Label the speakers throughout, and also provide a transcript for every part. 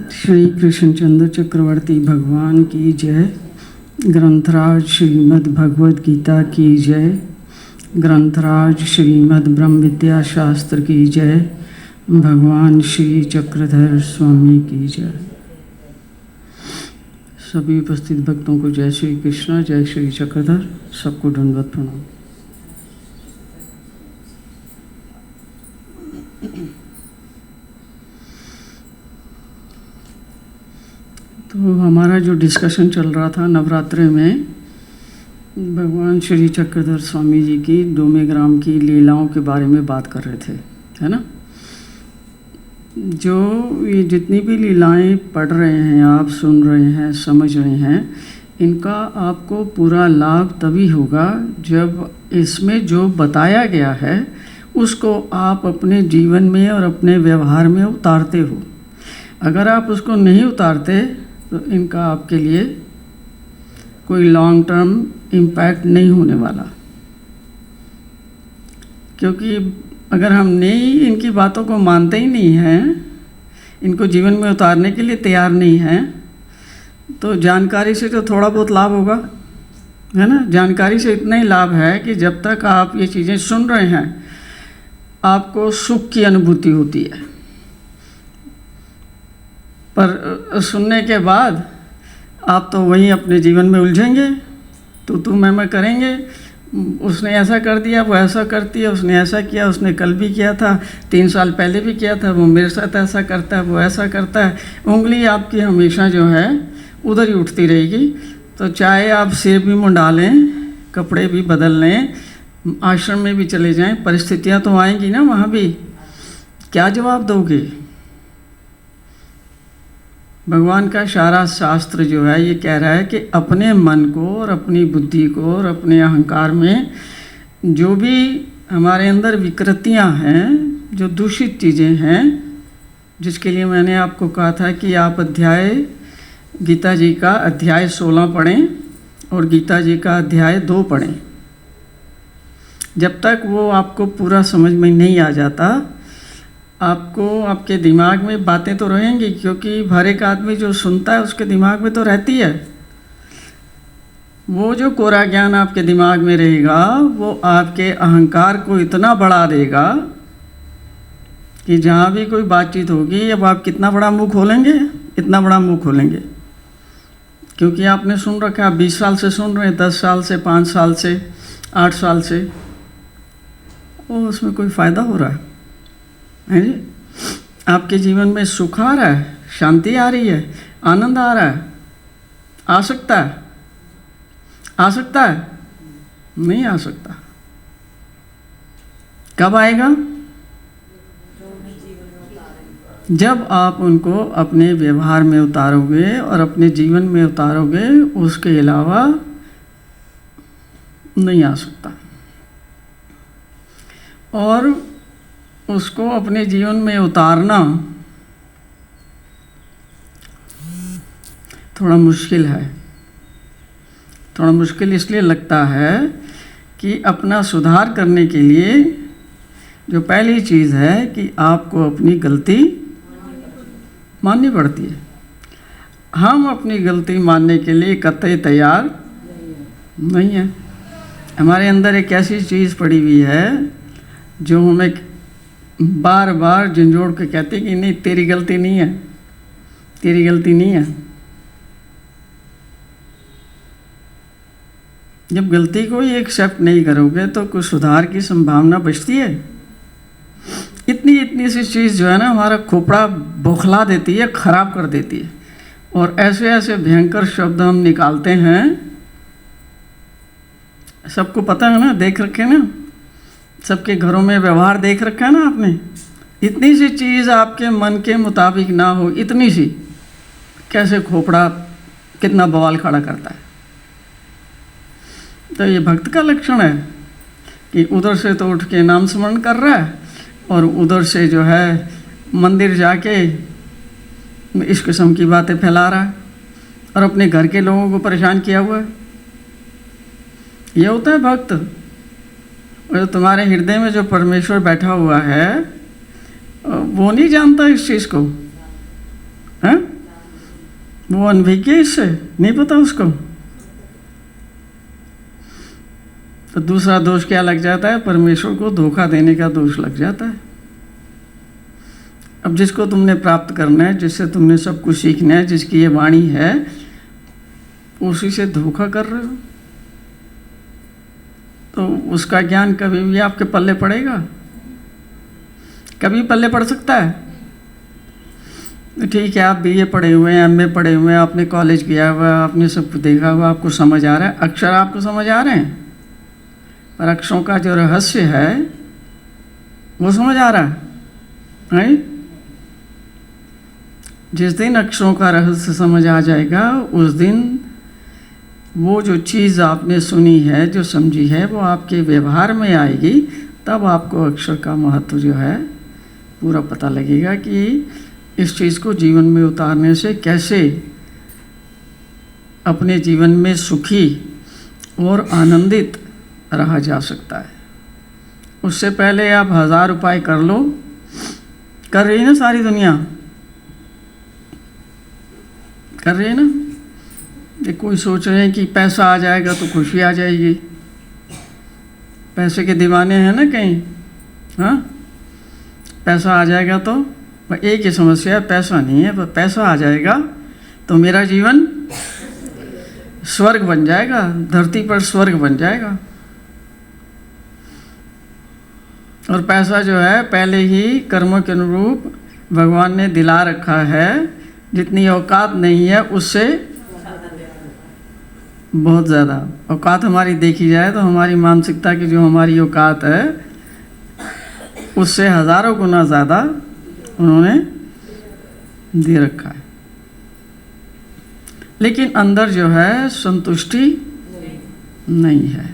Speaker 1: श्री कृष्णचंद्र चक्रवर्ती भगवान की जय। ग्रंथराज श्रीमद् भगवद गीता की जय। ग्रंथराज श्रीमद् ब्रह्म विद्या शास्त्र की जय। भगवान श्री चक्रधर स्वामी की जय। सभी उपस्थित भक्तों को जय श्री कृष्ण, जय श्री चक्रधर। सबको दंडवत प्रणाम। तो हमारा जो डिस्कशन चल रहा था नवरात्रि में भगवान श्री चक्रधर स्वामी जी की डोमेग्राम की लीलाओं के बारे में बात कर रहे थे, है ना। जो ये जितनी भी लीलाएं पढ़ रहे हैं, आप सुन रहे हैं, समझ रहे हैं, इनका आपको पूरा लाभ तभी होगा जब इसमें जो बताया गया है उसको आप अपने जीवन में और अपने व्यवहार में उतारते हो। अगर आप उसको नहीं उतारते तो इनका आपके लिए कोई लॉन्ग टर्म इम्पैक्ट नहीं होने वाला, क्योंकि अगर हम नहीं इनकी बातों को मानते ही नहीं हैं, इनको जीवन में उतारने के लिए तैयार नहीं हैं, तो जानकारी से तो थोड़ा बहुत लाभ होगा, है ना। जानकारी से इतना ही लाभ है कि जब तक आप ये चीज़ें सुन रहे हैं आपको सुख की अनुभूति होती है, पर सुनने के बाद आप तो वहीं अपने जीवन में उलझेंगे, तो मैं करेंगे। उसने ऐसा कर दिया, वो ऐसा करती है, उसने ऐसा किया, उसने कल भी किया था, 3 साल पहले भी किया था, वो मेरे साथ ऐसा करता है, वो ऐसा करता है। उंगली आपकी हमेशा जो है उधर ही उठती रहेगी। तो चाहे आप सिर भी मुंडा लें, कपड़े भी बदल लें, आश्रम में भी चले जाएं, परिस्थितियां तो आएंगी ना, वहाँ भी क्या जवाब दोगे। भगवान का सारा शास्त्र जो है ये कह रहा है कि अपने मन को और अपनी बुद्धि को और अपने अहंकार में जो भी हमारे अंदर विकृतियां हैं, जो दूषित चीज़ें हैं, जिसके लिए मैंने आपको कहा था कि आप गीता जी का अध्याय 16 पढ़ें और गीता जी का अध्याय 2 पढ़ें। जब तक वो आपको पूरा समझ में नहीं आ जाता, आपको आपके दिमाग में बातें तो रहेंगी, क्योंकि हर एक आदमी जो सुनता है उसके दिमाग में तो रहती है। वो जो कोरा ज्ञान आपके दिमाग में रहेगा वो आपके अहंकार को इतना बढ़ा देगा कि जहाँ भी कोई बातचीत होगी, अब आप कितना बड़ा मुंह खोलेंगे, इतना बड़ा मुंह खोलेंगे, क्योंकि आपने सुन रखा है, 20 साल से सुन रहे हैं, 10 साल से, 5 साल से, 8 साल से, वो उसमें कोई फ़ायदा हो रहा है जी। आपके जीवन में सुख आ रहा है, शांति आ रही है, आनंद आ रहा है, आ सकता है, आ सकता है, नहीं आ सकता। कब आएगा? जब आप उनको अपने व्यवहार में उतारोगे और अपने जीवन में उतारोगे, उसके अलावा नहीं आ सकता। और उसको अपने जीवन में उतारना थोड़ा मुश्किल है। थोड़ा मुश्किल इसलिए लगता है कि अपना सुधार करने के लिए जो पहली चीज़ है कि आपको अपनी गलती माननी पड़ती है। हम अपनी गलती मानने के लिए कतई तैयार नहीं है। हमारे अंदर एक ऐसी चीज़ पड़ी हुई है जो हमें बार बार झंझोड़ के कहती कि नहीं, तेरी गलती नहीं है, तेरी गलती नहीं है। जब गलती को ही एक्सेप्ट नहीं करोगे तो कुछ सुधार की संभावना बचती है। इतनी सी चीज़ जो है ना, हमारा खोपड़ा बौखला देती है, ख़राब कर देती है। और ऐसे ऐसे भयंकर शब्द हम निकालते हैं, सबको पता है ना, देख रखे ना, सबके घरों में व्यवहार देख रखा है ना आपने। इतनी सी चीज़ आपके मन के मुताबिक ना हो, इतनी सी, कैसे खोपड़ा कितना बवाल खड़ा करता है। तो ये भक्त का लक्षण है कि उधर से तो उठ के नाम स्मरण कर रहा है और उधर से जो है मंदिर जाके इस किस्म की बातें फैला रहा है और अपने घर के लोगों को परेशान किया हुआ है। ये होता है भक्त। और तुम्हारे हृदय में जो परमेश्वर बैठा हुआ है वो नहीं जानता इस चीज़ को, है। वो अनभिज्ञ है, इससे नहीं पता उसको। तो दूसरा दोष क्या लग जाता है? परमेश्वर को धोखा देने का दोष लग जाता है। अब जिसको तुमने प्राप्त करना है, जिससे तुमने सब कुछ सीखना है, जिसकी ये वाणी है, उसी से धोखा कर रहे हो, तो उसका ज्ञान कभी भी आपके पल्ले पड़ेगा? कभी पल्ले पड़ सकता है? ठीक है, आप बीए पढ़े हुए हैं, एमए पढ़े हुए हैं, आपने कॉलेज किया हुआ, आपने सब कुछ देखा हुआ, आपको समझ आ रहा है, अक्षर आपको समझ आ रहे हैं, पर अक्षरों का जो रहस्य है वो समझ आ रहा है? जिस दिन अक्षरों का रहस्य समझ आ जाएगा, उस दिन वो जो चीज़ आपने सुनी है, जो समझी है, वो आपके व्यवहार में आएगी। तब आपको अक्षर का महत्व जो है पूरा पता लगेगा कि इस चीज़ को जीवन में उतारने से कैसे अपने जीवन में सुखी और आनंदित रहा जा सकता है। उससे पहले आप 1000 उपाय कर लो, कर रही है ना सारी दुनिया, कर रही है ना। ये कोई सोच रहे हैं कि पैसा आ जाएगा तो खुशी आ जाएगी, पैसे के दीवाने हैं ना कहीं, हाँ, पैसा आ जाएगा तो एक ही समस्या है, पैसा नहीं है, पर पैसा आ जाएगा तो मेरा जीवन स्वर्ग बन जाएगा, धरती पर स्वर्ग बन जाएगा। और पैसा जो है पहले ही कर्मों के अनुरूप भगवान ने दिला रखा है, जितनी औकात नहीं है उससे बहुत ज़्यादा औकात हमारी देखी जाए तो हमारी मानसिकता की जो हमारी औकात है उससे हज़ारों गुना ज़्यादा उन्होंने दे रखा है। लेकिन अंदर जो है संतुष्टि नहीं है।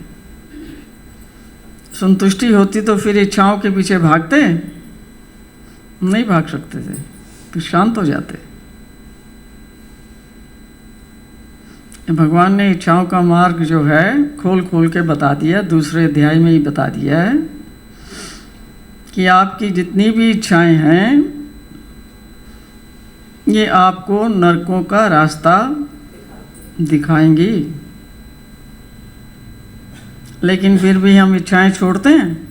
Speaker 1: संतुष्टि होती तो फिर इच्छाओं के पीछे भागते नहीं, भाग सकते थे, फिर शांत हो जाते। भगवान ने इच्छाओं का मार्ग जो है खोल खोल के बता दिया, दूसरे अध्याय में ही बता दिया है कि आपकी जितनी भी इच्छाएं हैं ये आपको नरकों का रास्ता दिखाएंगी। लेकिन फिर भी हम इच्छाएं छोड़ते हैं,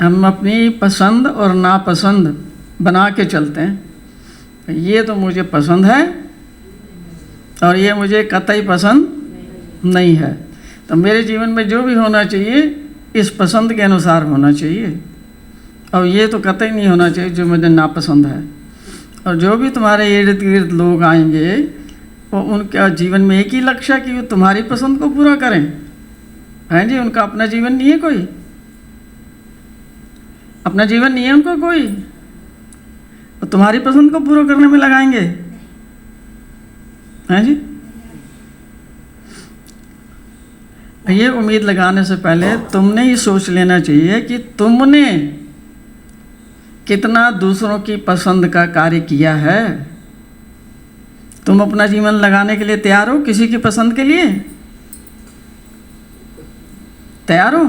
Speaker 1: हम अपनी पसंद और नापसंद बना के चलते हैं। ये तो मुझे पसंद है और ये मुझे कतई पसंद नहीं है। तो मेरे जीवन में जो भी होना चाहिए इस पसंद के अनुसार होना चाहिए, और ये तो कतई नहीं होना चाहिए जो मुझे नापसंद है। और जो भी तुम्हारे इर्द गिर्द लोग आएंगे वो उनका जीवन में एक ही लक्ष्य है कि वो तुम्हारी पसंद को पूरा करें, हैं जी। उनका अपना जीवन नहीं है, कोई अपना जीवन नहीं है उनका कोई, तो तुम्हारी पसंद को पूरा करने में लगाएंगे, हैं जी। ये उम्मीद लगाने से पहले तुमने ही सोच लेना चाहिए कि तुमने कितना दूसरों की पसंद का कार्य किया है। तुम अपना जीवन लगाने के लिए तैयार हो? किसी की पसंद के लिए तैयार हो?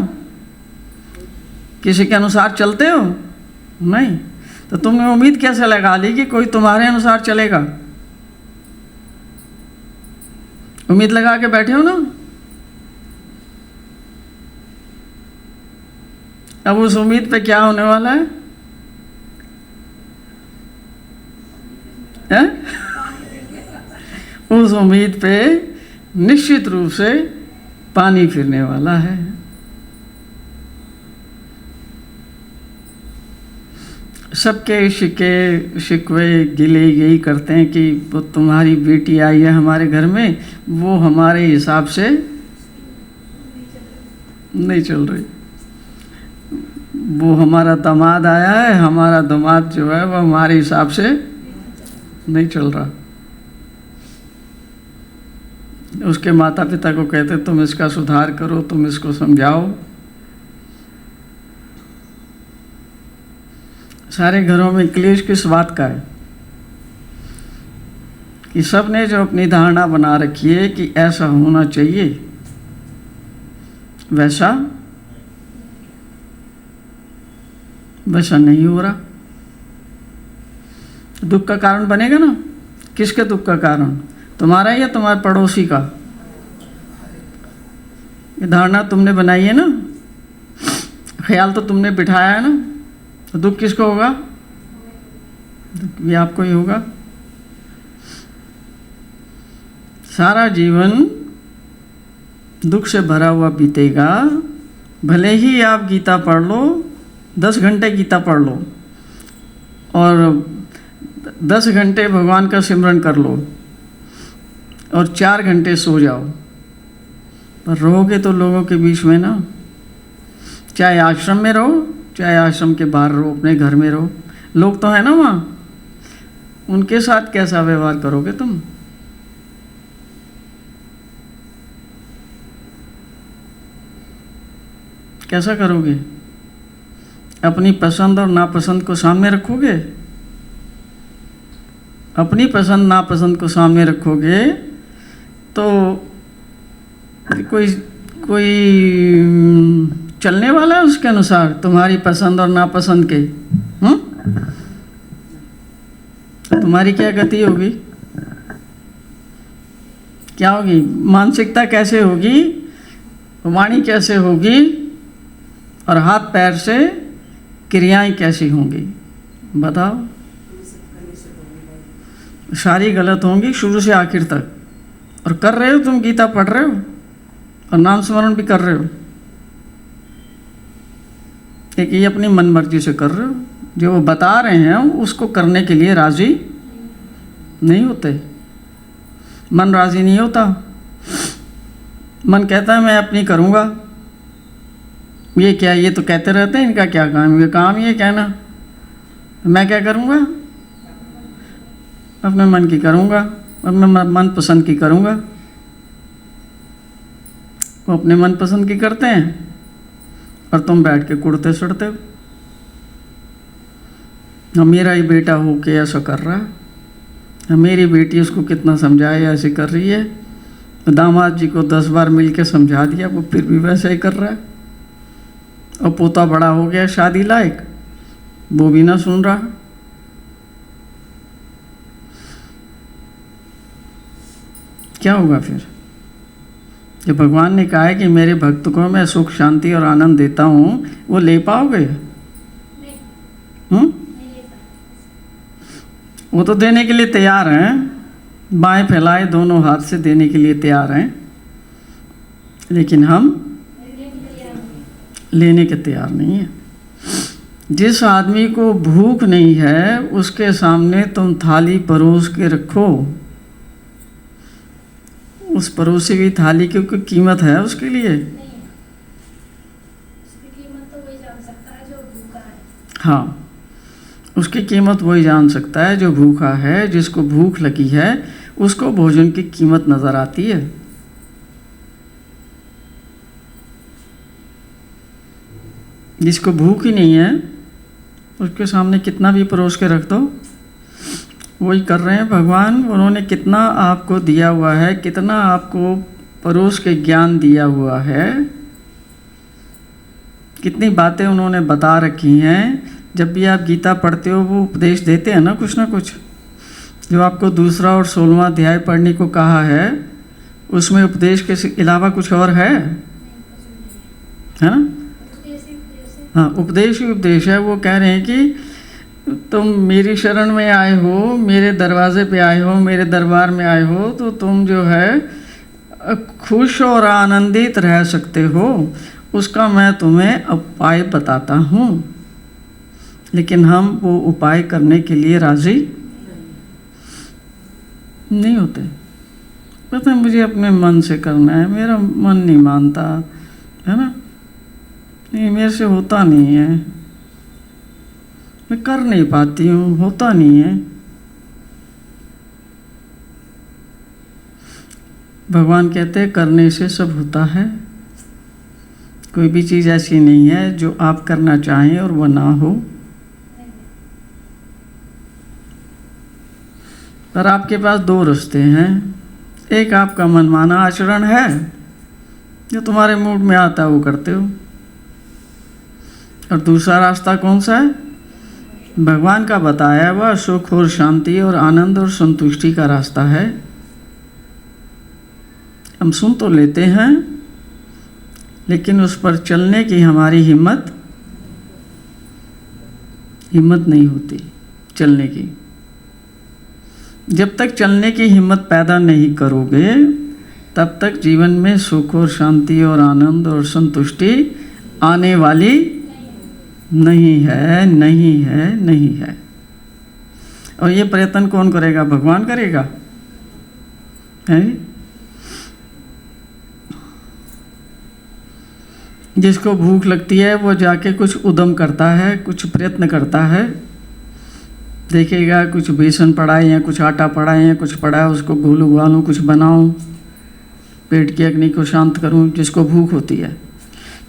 Speaker 1: किसी के अनुसार चलते हो? नहीं। तो तुमने उम्मीद कैसे लगा ली कि कोई तुम्हारे अनुसार चलेगा? उम्मीद लगा के बैठे हो ना। अब उस उम्मीद पे क्या होने वाला है? उस उम्मीद पे निश्चित रूप से पानी फिरने वाला है। सबके शिकवे गिले यही करते हैं कि वो तुम्हारी बेटी आई है हमारे घर में, वो हमारे हिसाब से नहीं चल रही। वो हमारा दामाद आया है, हमारा दामाद जो है वो हमारे हिसाब से नहीं चल रहा। उसके माता पिता को कहते तुम इसका सुधार करो, तुम इसको समझाओ। सारे घरों में क्लेश किस बात का है? कि सब ने जो अपनी धारणा बना रखी है कि ऐसा होना चाहिए, वैसा नहीं हो रहा। दुख का कारण बनेगा ना। किसके दुख का कारण? तुम्हारा या तुम्हारे पड़ोसी का? ये धारणा तुमने बनाई है ना, ख्याल तो तुमने बिठाया है ना, तो दुख किसको होगा? दुख भी आपको ही होगा। सारा जीवन दुख से भरा हुआ बीतेगा। भले ही आप गीता पढ़ लो, 10 घंटे गीता पढ़ लो और 10 घंटे भगवान का सिमरन कर लो और 4 घंटे सो जाओ, पर रहोगे तो लोगों के बीच में ना। चाहे आश्रम में रहो, चाहे आश्रम के बाहर रहो, अपने घर में रहो, लोग तो है ना वहाँ, उनके साथ कैसा व्यवहार करोगे तुम? कैसा करोगे? अपनी पसंद और नापसंद को सामने रखोगे? अपनी पसंद नापसंद को सामने रखोगे तो कोई चलने वाला है उसके अनुसार, तुम्हारी पसंद और नापसंद के? तुम्हारी क्या गति होगी? क्या होगी? मानसिकता कैसे होगी, वाणी कैसे होगी और हाथ पैर से क्रियाएं कैसी होंगी? बताओ। सारी गलत होंगी शुरू से आखिर तक। और कर रहे हो तुम, गीता पढ़ रहे हो और नाम स्मरण भी कर रहे हो, एक ये अपनी मन मर्जी से कर रहे हो। जो वो बता रहे हैं उसको करने के लिए राजी नहीं होते। मन राजी नहीं होता। मन कहता है मैं अपनी करूँगा। ये क्या, ये तो कहते रहते हैं, इनका क्या काम? ये काम ये कहना, मैं क्या करूँगा? अपने मन की करूँगा, अपने मन पसंद की करूँगा। वो अपने मन पसंद की करते हैं और तुम बैठ के कुड़ते सड़ते हो। मेरा ही बेटा हो के ऐसा कर रहा है, मेरी बेटी उसको कितना समझाए ऐसे कर रही है, दामाद जी को 10 बार मिल के समझा दिया, वो फिर भी वैसा ही कर रहा है। और पोता बड़ा हो गया शादी लायक, वो भी ना सुन रहा। क्या होगा फिर? जब भगवान ने कहा है कि मेरे भक्त को मैं सुख शांति और आनंद देता हूँ, वो ले पाओगे? वो तो देने के लिए तैयार हैं, बाएं फैलाए दोनों हाथ से देने के लिए तैयार हैं, लेकिन हम लेने के तैयार नहीं हैं। जिस आदमी को भूख नहीं है उसके सामने तुम थाली परोस के रखो, उस परोसी हुई थाली की कोई कीमत है उसके लिए?
Speaker 2: उसकी कीमत तो वही जान सकता है जो भूखा है।
Speaker 1: हाँ, उसकी कीमत वही जान सकता है जो भूखा है। जिसको भूख लगी है उसको भोजन की कीमत नजर आती है। जिसको भूख ही नहीं है उसके सामने कितना भी परोस के रख दो, वही कर रहे हैं भगवान। उन्होंने कितना आपको दिया हुआ है, कितना आपको परोस के ज्ञान दिया हुआ है, कितनी बातें उन्होंने बता रखी हैं। जब भी आप गीता पढ़ते हो वो उपदेश देते हैं ना कुछ। जो आपको 2 और 16वां अध्याय पढ़ने को कहा है उसमें उपदेश के अलावा कुछ और है ना? हाँ, उपदेश ही उपदेश है। वो कह रहे हैं कि तुम मेरी शरण में आए हो, मेरे दरवाजे पे आए हो, मेरे दरबार में आए हो, तो तुम जो है खुश और आनंदित रह सकते हो, उसका मैं तुम्हें उपाय बताता हूँ। लेकिन हम वो उपाय करने के लिए राजी नहीं होते। पता है मुझे अपने मन से करना है, मेरा मन नहीं मानता है ना, नहीं मेरे से होता नहीं है, मैं कर नहीं पाती हूँ, होता नहीं है। भगवान कहते हैं करने से सब होता है। कोई भी चीज़ ऐसी नहीं है जो आप करना चाहें और वो ना हो। पर आपके पास 2 रास्ते हैं। एक आपका मनमाना आचरण है, जो तुम्हारे मूड में आता है वो करते हो, और दूसरा रास्ता कौन सा है? भगवान का बताया हुआ सुख और शांति और आनंद और संतुष्टि का रास्ता है। हम सुन तो लेते हैं, लेकिन उस पर चलने की हमारी हिम्मत नहीं होती चलने की। जब तक चलने की हिम्मत पैदा नहीं करोगे, तब तक जीवन में सुख और शांति और आनंद और संतुष्टि आने वाली नहीं है, नहीं है, नहीं है। और ये प्रयत्न कौन करेगा? भगवान करेगा, है? जिसको भूख लगती है वो जाके कुछ उद्यम करता है, कुछ प्रयत्न करता है, देखेगा कुछ बेसन पड़ा है या कुछ आटा पड़ा है या कुछ पड़ा है, उसको घोल उबालूं, कुछ बनाऊं, पेट की अग्नि को शांत करूं। जिसको भूख होती है,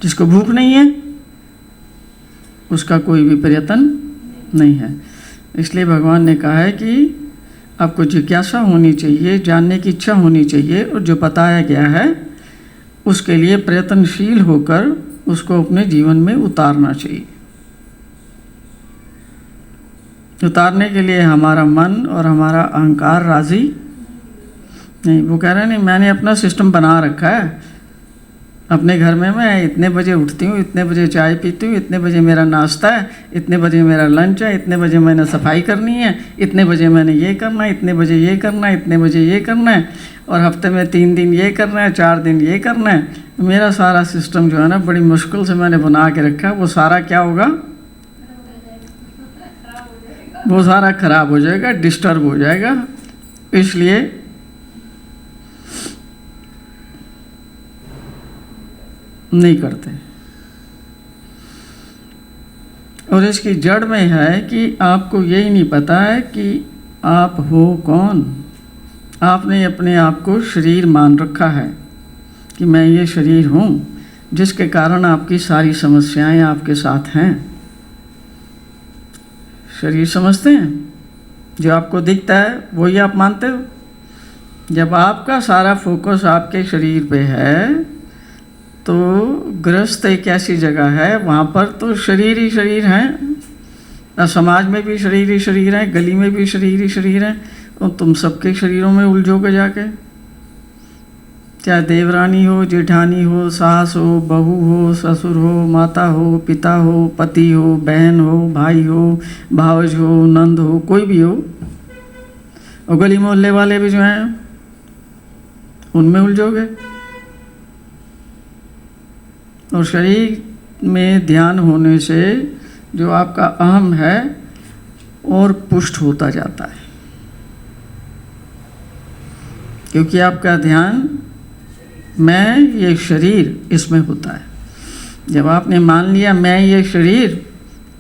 Speaker 1: जिसको भूख नहीं है उसका कोई भी प्रयत्न नहीं है। इसलिए भगवान ने कहा है कि आपको जिज्ञासा होनी चाहिए, जानने की इच्छा होनी चाहिए, और जो बताया गया है उसके लिए प्रयत्नशील होकर उसको अपने जीवन में उतारना चाहिए। उतारने के लिए हमारा मन और हमारा अहंकार राजी नहीं। वो कह रहे नहीं, मैंने अपना सिस्टम बना रखा है अपने घर में, मैं इतने बजे उठती हूँ, इतने बजे चाय पीती हूँ, इतने बजे मेरा नाश्ता है, इतने बजे मेरा लंच है, इतने बजे मैंने सफाई करनी है, इतने बजे मैंने ये करना है, इतने बजे ये करना है, इतने बजे ये करना है, और हफ्ते में 3 दिन ये करना है, 4 दिन ये करना है। मेरा सारा सिस्टम जो है ना बड़ी मुश्किल से मैंने बना के रखा है, वो सारा क्या होगा? वो सारा खराब हो जाएगा, डिस्टर्ब हो जाएगा। इसलिए नहीं करते। और इसकी जड़ में है कि आपको यही नहीं पता है कि आप हो कौन। आपने अपने आप को शरीर मान रखा है कि मैं ये शरीर हूँ, जिसके कारण आपकी सारी समस्याएं आपके साथ हैं। शरीर समझते हैं, जो आपको दिखता है वही आप मानते हो। जब आपका सारा फोकस आपके शरीर पे है, तो गृहस्थ एक ऐसी जगह है वहाँ पर तो शरीर ही शरीर हैं, समाज में भी शरीर ही शरीर हैं, गली में भी शरीर ही शरीर हैं, और तुम सबके शरीरों में उलझोगे जाके। चाहे देवरानी हो, जेठानी हो, सास हो, बहू हो, ससुर हो, माता हो, पिता हो, पति हो, बहन हो, भाई हो, भावज हो, नंद हो, कोई भी हो, और गली मोहल्ले वाले भी जो हैं उनमें उलझोगे। और शरीर में ध्यान होने से जो आपका अहम है और पुष्ट होता जाता है, क्योंकि आपका ध्यान मैं ये शरीर इसमें होता है। जब आपने मान लिया मैं ये शरीर,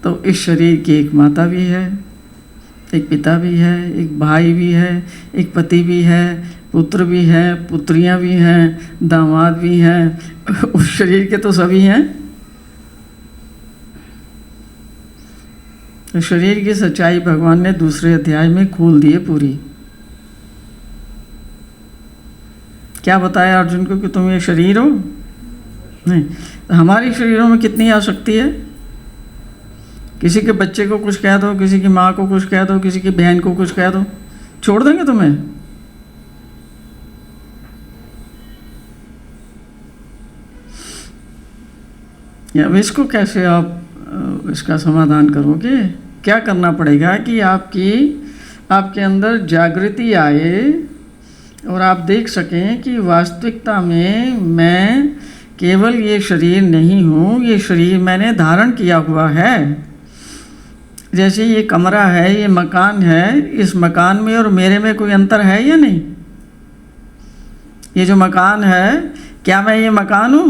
Speaker 1: तो इस शरीर की एक माता भी है, एक पिता भी है, एक भाई भी है, एक पति भी है, पुत्र भी है, पुत्रियां भी हैं, दामाद भी हैं। उस शरीर के तो सभी हैं। तो शरीर की सच्चाई भगवान ने दूसरे अध्याय में खोल दी है पूरी। क्या बताया अर्जुन को कि तुम ये शरीर हो? नहीं। तो हमारी शरीरों में कितनी आसक्ति है। किसी के बच्चे को कुछ कह दो, किसी की माँ को कुछ कह दो, किसी की बहन को कुछ कह दो, छोड़ देंगे तुम्हें। या इसको कैसे आप इसका समाधान करोगे? क्या करना पड़ेगा कि आपके अंदर जागृति आए और आप देख सकें कि वास्तविकता में मैं केवल ये शरीर नहीं हूँ, ये शरीर मैंने धारण किया हुआ है। जैसे ये कमरा है, ये मकान है, इस मकान में और मेरे में कोई अंतर है या नहीं? ये जो मकान है, क्या मैं ये मकान हूँ?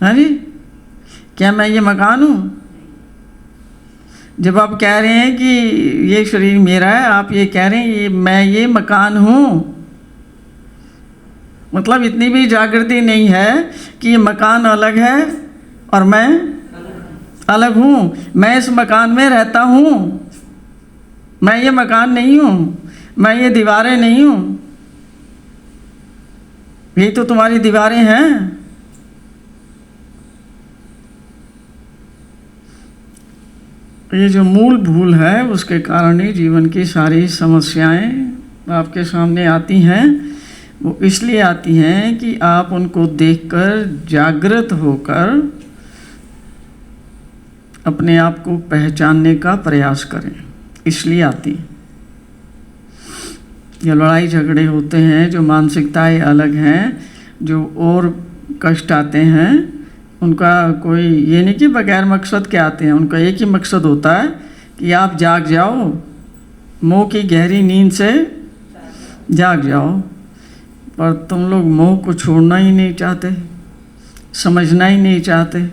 Speaker 1: हाँ जी, क्या मैं ये मकान हूँ? जब आप कह रहे हैं कि ये शरीर मेरा है, आप ये कह रहे हैं मैं ये मकान हूँ, मतलब इतनी भी जागृति नहीं है कि ये मकान अलग है और मैं अलग हूँ। मैं इस मकान में रहता हूँ, मैं ये मकान नहीं हूँ, मैं ये दीवारें नहीं हूँ। ये तो तुम्हारी दीवारें हैं। ये जो मूल भूल है उसके कारण ही जीवन की सारी समस्याएं आपके सामने आती हैं। वो इसलिए आती हैं कि आप उनको देखकर जागृत होकर अपने आप को पहचानने का प्रयास करें, इसलिए आती हैं। जो लड़ाई झगड़े होते हैं, जो मानसिकताएं अलग हैं, जो और कष्ट आते हैं, उनका कोई ये नहीं कि बगैर मकसद के आते हैं। उनका एक ही मकसद होता है कि आप जाग जाओ, मोह की गहरी नींद से जाग जाओ। पर तुम लोग मोह को छोड़ना ही नहीं चाहते, समझना ही नहीं चाहते।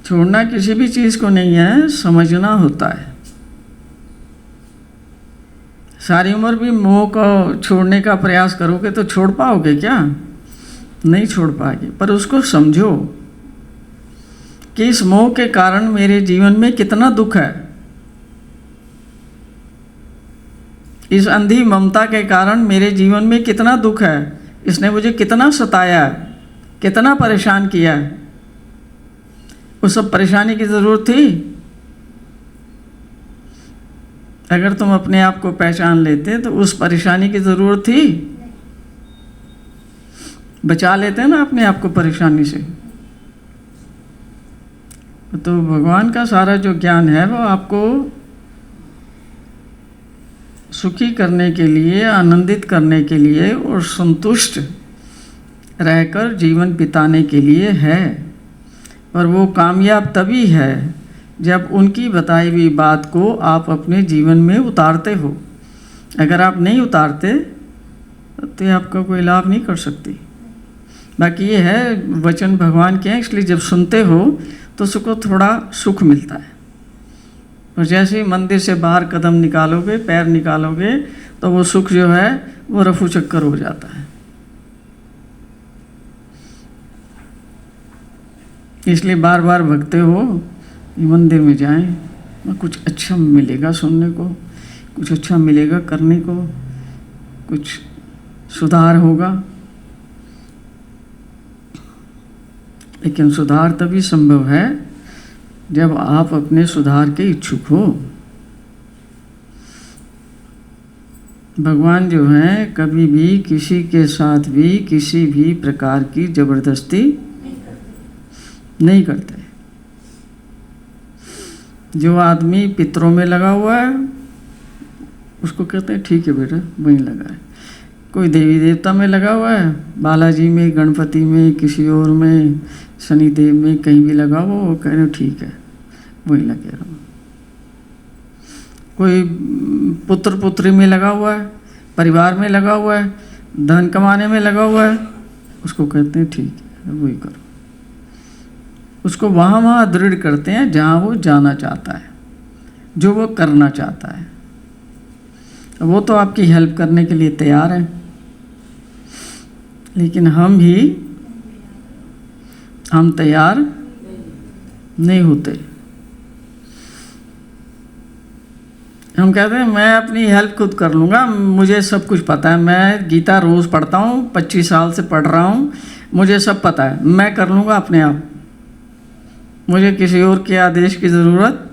Speaker 1: छोड़ना किसी भी चीज़ को नहीं है, समझना होता है। सारी उम्र भी मोह को छोड़ने का प्रयास करोगे तो छोड़ पाओगे क्या? नहीं छोड़ पाएंगे। पर उसको समझो कि इस मोह के कारण मेरे जीवन में कितना दुख है, इस अंधी ममता के कारण मेरे जीवन में कितना दुख है, इसने मुझे कितना सताया है, कितना परेशान किया है। उस सब परेशानी की ज़रूरत थी? अगर तुम अपने आप को पहचान लेते तो उस परेशानी की ज़रूरत थी? बचा लेते हैं ना अपने आप को परेशानी से। तो भगवान का सारा जो ज्ञान है वो आपको सुखी करने के लिए, आनंदित करने के लिए और संतुष्ट रहकर जीवन बिताने के लिए है। पर वो कामयाब तभी है जब उनकी बताई हुई बात को आप अपने जीवन में उतारते हो। अगर आप नहीं उतारते तो आपका कोई लाभ नहीं कर सकती। बाकी ये है, वचन भगवान के हैं, इसलिए जब सुनते हो तो उसको थोड़ा सुख मिलता है। और जैसे ही मंदिर से बाहर कदम निकालोगे, पैर निकालोगे, तो वो सुख जो है वो रफू चक्कर हो जाता है। इसलिए बार बार भगते हो मंदिर में जाएं, कुछ अच्छा मिलेगा सुनने को, कुछ अच्छा मिलेगा करने को, कुछ सुधार होगा। लेकिन सुधार तभी संभव है जब आप अपने सुधार के इच्छुक हो। भगवान जो है कभी भी किसी के साथ भी किसी भी प्रकार की जबरदस्ती नहीं करते। जो आदमी पितरों में लगा हुआ है उसको कहते हैं ठीक है बेटा वहीं लगा है। कोई देवी देवता में लगा हुआ है, बालाजी में, गणपति में, किसी और में, शनिदेव में, कहीं भी लगा हुआ, वो कह रहे हो ठीक है वहीं लगे रहो। कोई पुत्र पुत्री में लगा हुआ है, परिवार में लगा हुआ है, धन कमाने में लगा हुआ है, उसको कहते हैं ठीक है वही करो। उसको वहाँ दृढ़ करते हैं जहाँ वो जाना चाहता है, जो वो करना चाहता है। वो तो आपकी हेल्प करने के लिए तैयार है, लेकिन हम तैयार नहीं होते। हम कहते हैं मैं अपनी हेल्प खुद कर लूँगा, मुझे सब कुछ पता है, मैं गीता रोज़ पढ़ता हूँ, 25 साल से पढ़ रहा हूँ, मुझे सब पता है, मैं कर लूँगा अपने आप, मुझे किसी और के आदेश की ज़रूरत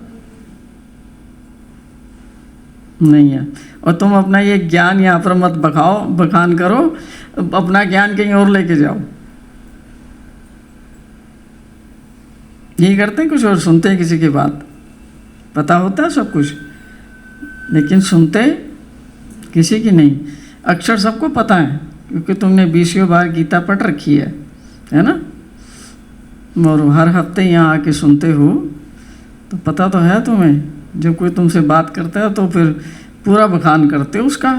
Speaker 1: नहीं है। और तुम अपना ये ज्ञान यहाँ पर मत बखान करो, अपना ज्ञान कहीं और लेके जाओ। यही करते हैं कुछ और, सुनते हैं किसी की बात, पता होता है सब कुछ, लेकिन सुनते किसी की नहीं। अक्षर सबको पता है क्योंकि तुमने 20 बार गीता पढ़ रखी है ना, और हर हफ्ते यहाँ आके सुनते हो तो पता तो है तुम्हें। जब कोई तुमसे बात करता है तो फिर पूरा बखान करते हो उसका।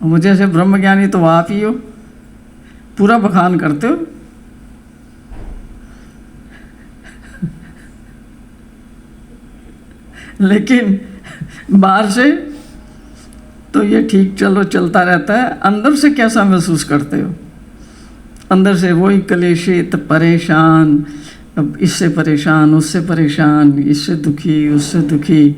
Speaker 1: मुझे से ब्रह्मज्ञानी तो आप ही हो, पूरा बखान करते हो। लेकिन बाहर से तो ये ठीक चलता रहता है, अंदर से कैसा महसूस करते हो? अंदर से वही क्लेशित, परेशान, अब इससे परेशान, उससे परेशान, इससे दुखी, उससे दुखी,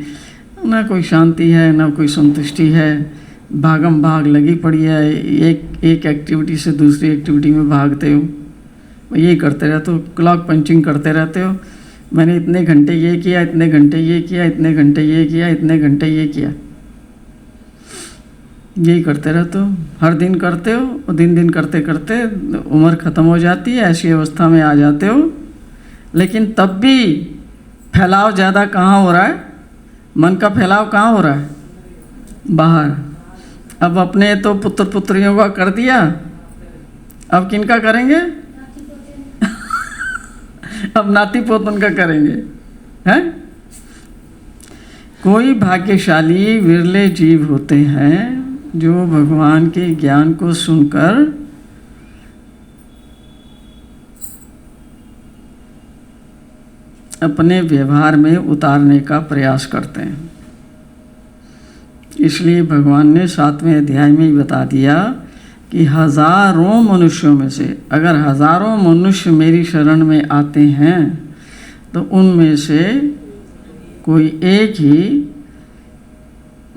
Speaker 1: ना कोई शांति है ना कोई संतुष्टि है, भागम भाग लगी पड़ी है। एक एक्टिविटी से दूसरी एक्टिविटी में भागते हो, यही करते रहते हो, क्लॉक पंचिंग करते रहते हो। मैंने इतने घंटे ये किया, इतने घंटे ये किया, इतने घंटे ये किया, इतने घंटे ये किया। यही करते रहते हो, हर दिन करते हो, और दिन दिन करते करते उम्र ख़त्म हो जाती है, ऐसी अवस्था में आ जाते हो। लेकिन तब भी फैलाव ज़्यादा कहाँ हो रहा है? मन का फैलाव कहाँ हो रहा है? बाहर। अब अपने तो पुत्र पुत्रियों का कर दिया, अब किनका करेंगे?
Speaker 2: नाती पोते
Speaker 1: अब नाती पोतन का करेंगे, हैं? कोई भाग्यशाली विरले जीव होते हैं जो भगवान के ज्ञान को सुनकर अपने व्यवहार में उतारने का प्रयास करते हैं। इसलिए भगवान ने 7वें अध्याय में ही बता दिया कि हजारों मनुष्यों में से अगर हजारों मनुष्य मेरी शरण में आते हैं तो उनमें से कोई एक ही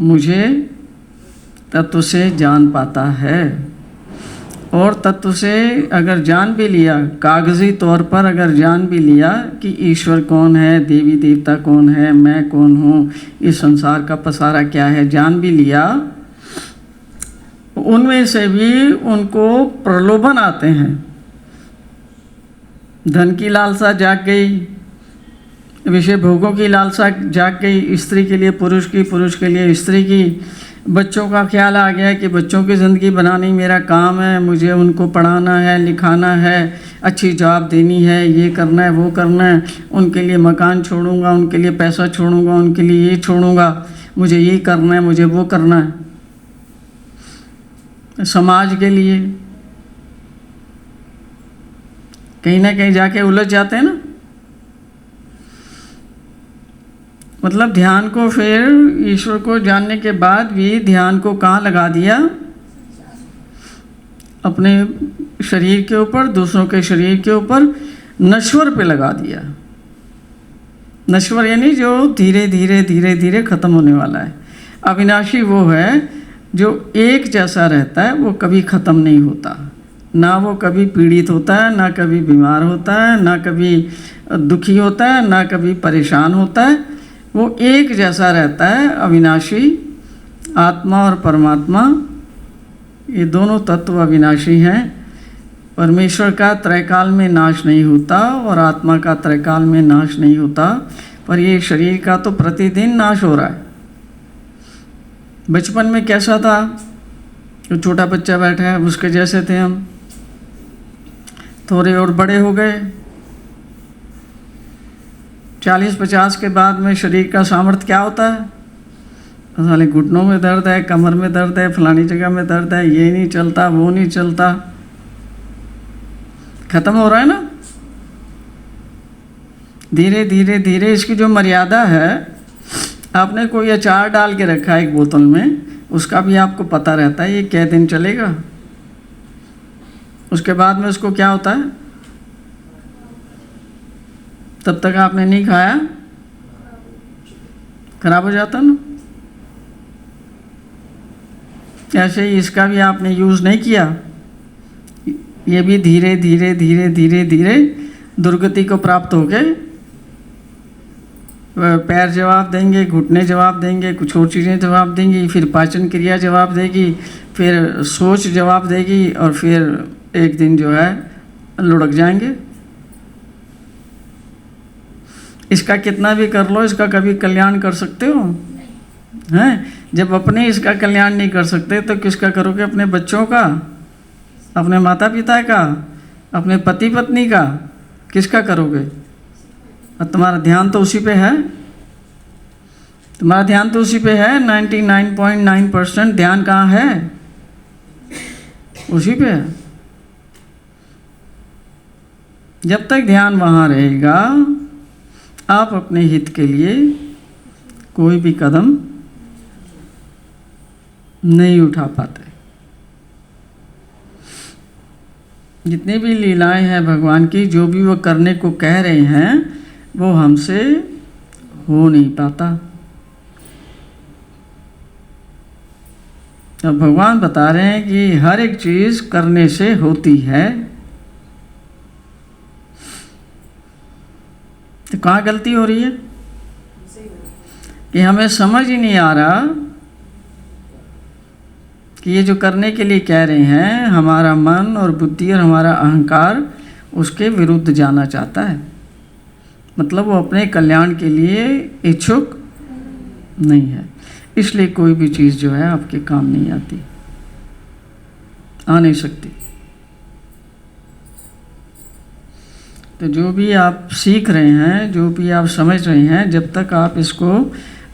Speaker 1: मुझे तत्व से जान पाता है। और तत्व से अगर जान भी लिया, कागज़ी तौर पर अगर जान भी लिया कि ईश्वर कौन है, देवी देवता कौन है, मैं कौन हूँ, इस संसार का पसारा क्या है, जान भी लिया, उनमें से भी उनको प्रलोभन आते हैं। धन की लालसा जाग गई, विषय भोगों की लालसा जाग गई, स्त्री के लिए पुरुष की, पुरुष के लिए स्त्री की, बच्चों का ख्याल आ गया कि बच्चों की ज़िंदगी बनानी मेरा काम है, मुझे उनको पढ़ाना है, लिखाना है, अच्छी जॉब देनी है, ये करना है, वो करना है, उनके लिए मकान छोड़ूंगा, उनके लिए पैसा छोड़ूंगा, उनके लिए ये छोड़ूंगा, मुझे ये करना है, मुझे वो करना है। समाज के लिए कहीं ना कहीं जाके उलझ जाते हैं ना। मतलब ध्यान को फिर ईश्वर को जानने के बाद भी ध्यान को कहाँ लगा दिया? अपने शरीर के ऊपर, दूसरों के शरीर के ऊपर, नश्वर पे लगा दिया। नश्वर यानी जो धीरे धीरे धीरे धीरे ख़त्म होने वाला है। अविनाशी वो है जो एक जैसा रहता है, वो कभी ख़त्म नहीं होता। ना वो कभी पीड़ित होता है, ना कभी बीमार होता है, ना कभी दुखी होता है, ना कभी परेशान होता है। वो एक जैसा रहता है। अविनाशी आत्मा और परमात्मा, ये दोनों तत्व अविनाशी हैं। परमेश्वर का त्रैकाल में नाश नहीं होता और आत्मा का त्रैकाल में नाश नहीं होता, पर ये शरीर का तो प्रतिदिन नाश हो रहा है। बचपन में कैसा था? जो छोटा बच्चा बैठा है उसके जैसे थे हम, थोड़े और बड़े हो गए। 40-50 के बाद में शरीर का सामर्थ्य क्या होता है? साले घुटनों में दर्द है, कमर में दर्द है, फलानी जगह में दर्द है, ये नहीं चलता, वो नहीं चलता। खत्म हो रहा है ना। धीरे धीरे धीरे इसकी जो मर्यादा है, आपने कोई अचार डाल के रखा है एक बोतल में, उसका भी आपको पता रहता है ये क्या दिन चलेगा। उसके बाद में उसको क्या होता है? तब तक आपने नहीं खाया, खराब हो जाता ना। ऐसे ही इसका भी आपने यूज़ नहीं किया, ये भी धीरे धीरे धीरे धीरे धीरे दुर्गति को प्राप्त हो गए। पैर जवाब देंगे, घुटने जवाब देंगे, कुछ और चीज़ें जवाब देंगी, फिर पाचन क्रिया जवाब देगी, फिर सोच जवाब देगी, और फिर एक दिन जो है लुढ़क जाएंगे। इसका कितना भी कर लो, इसका कभी कल्याण कर सकते हो? हैं? जब अपने इसका कल्याण नहीं कर सकते तो किसका करोगे? अपने बच्चों का, अपने माता पिता का, अपने पति पत्नी का, किसका करोगे? और तुम्हारा ध्यान तो उसी पे है, तुम्हारा ध्यान तो उसी पे है। 99.9% ध्यान कहाँ है? उसी पे है। जब तक ध्यान वहाँ रहेगा, आप अपने हित के लिए कोई भी कदम नहीं उठा पाते। जितनी भी लीलाएं हैं भगवान की, जो भी वो करने को कह रहे हैं, वो हमसे हो नहीं पाता। अब भगवान बता रहे हैं कि हर एक चीज़ करने से होती है। तो कहाँ गलती हो रही है कि हमें समझ ही नहीं आ रहा कि ये जो करने के लिए कह रहे हैं, हमारा मन और बुद्धि और हमारा अहंकार उसके विरुद्ध जाना चाहता है। मतलब वो अपने कल्याण के लिए इच्छुक नहीं है, इसलिए कोई भी चीज़ जो है आपके काम नहीं आती, आ नहीं सकती। तो जो भी आप सीख रहे हैं, जो भी आप समझ रहे हैं, जब तक आप इसको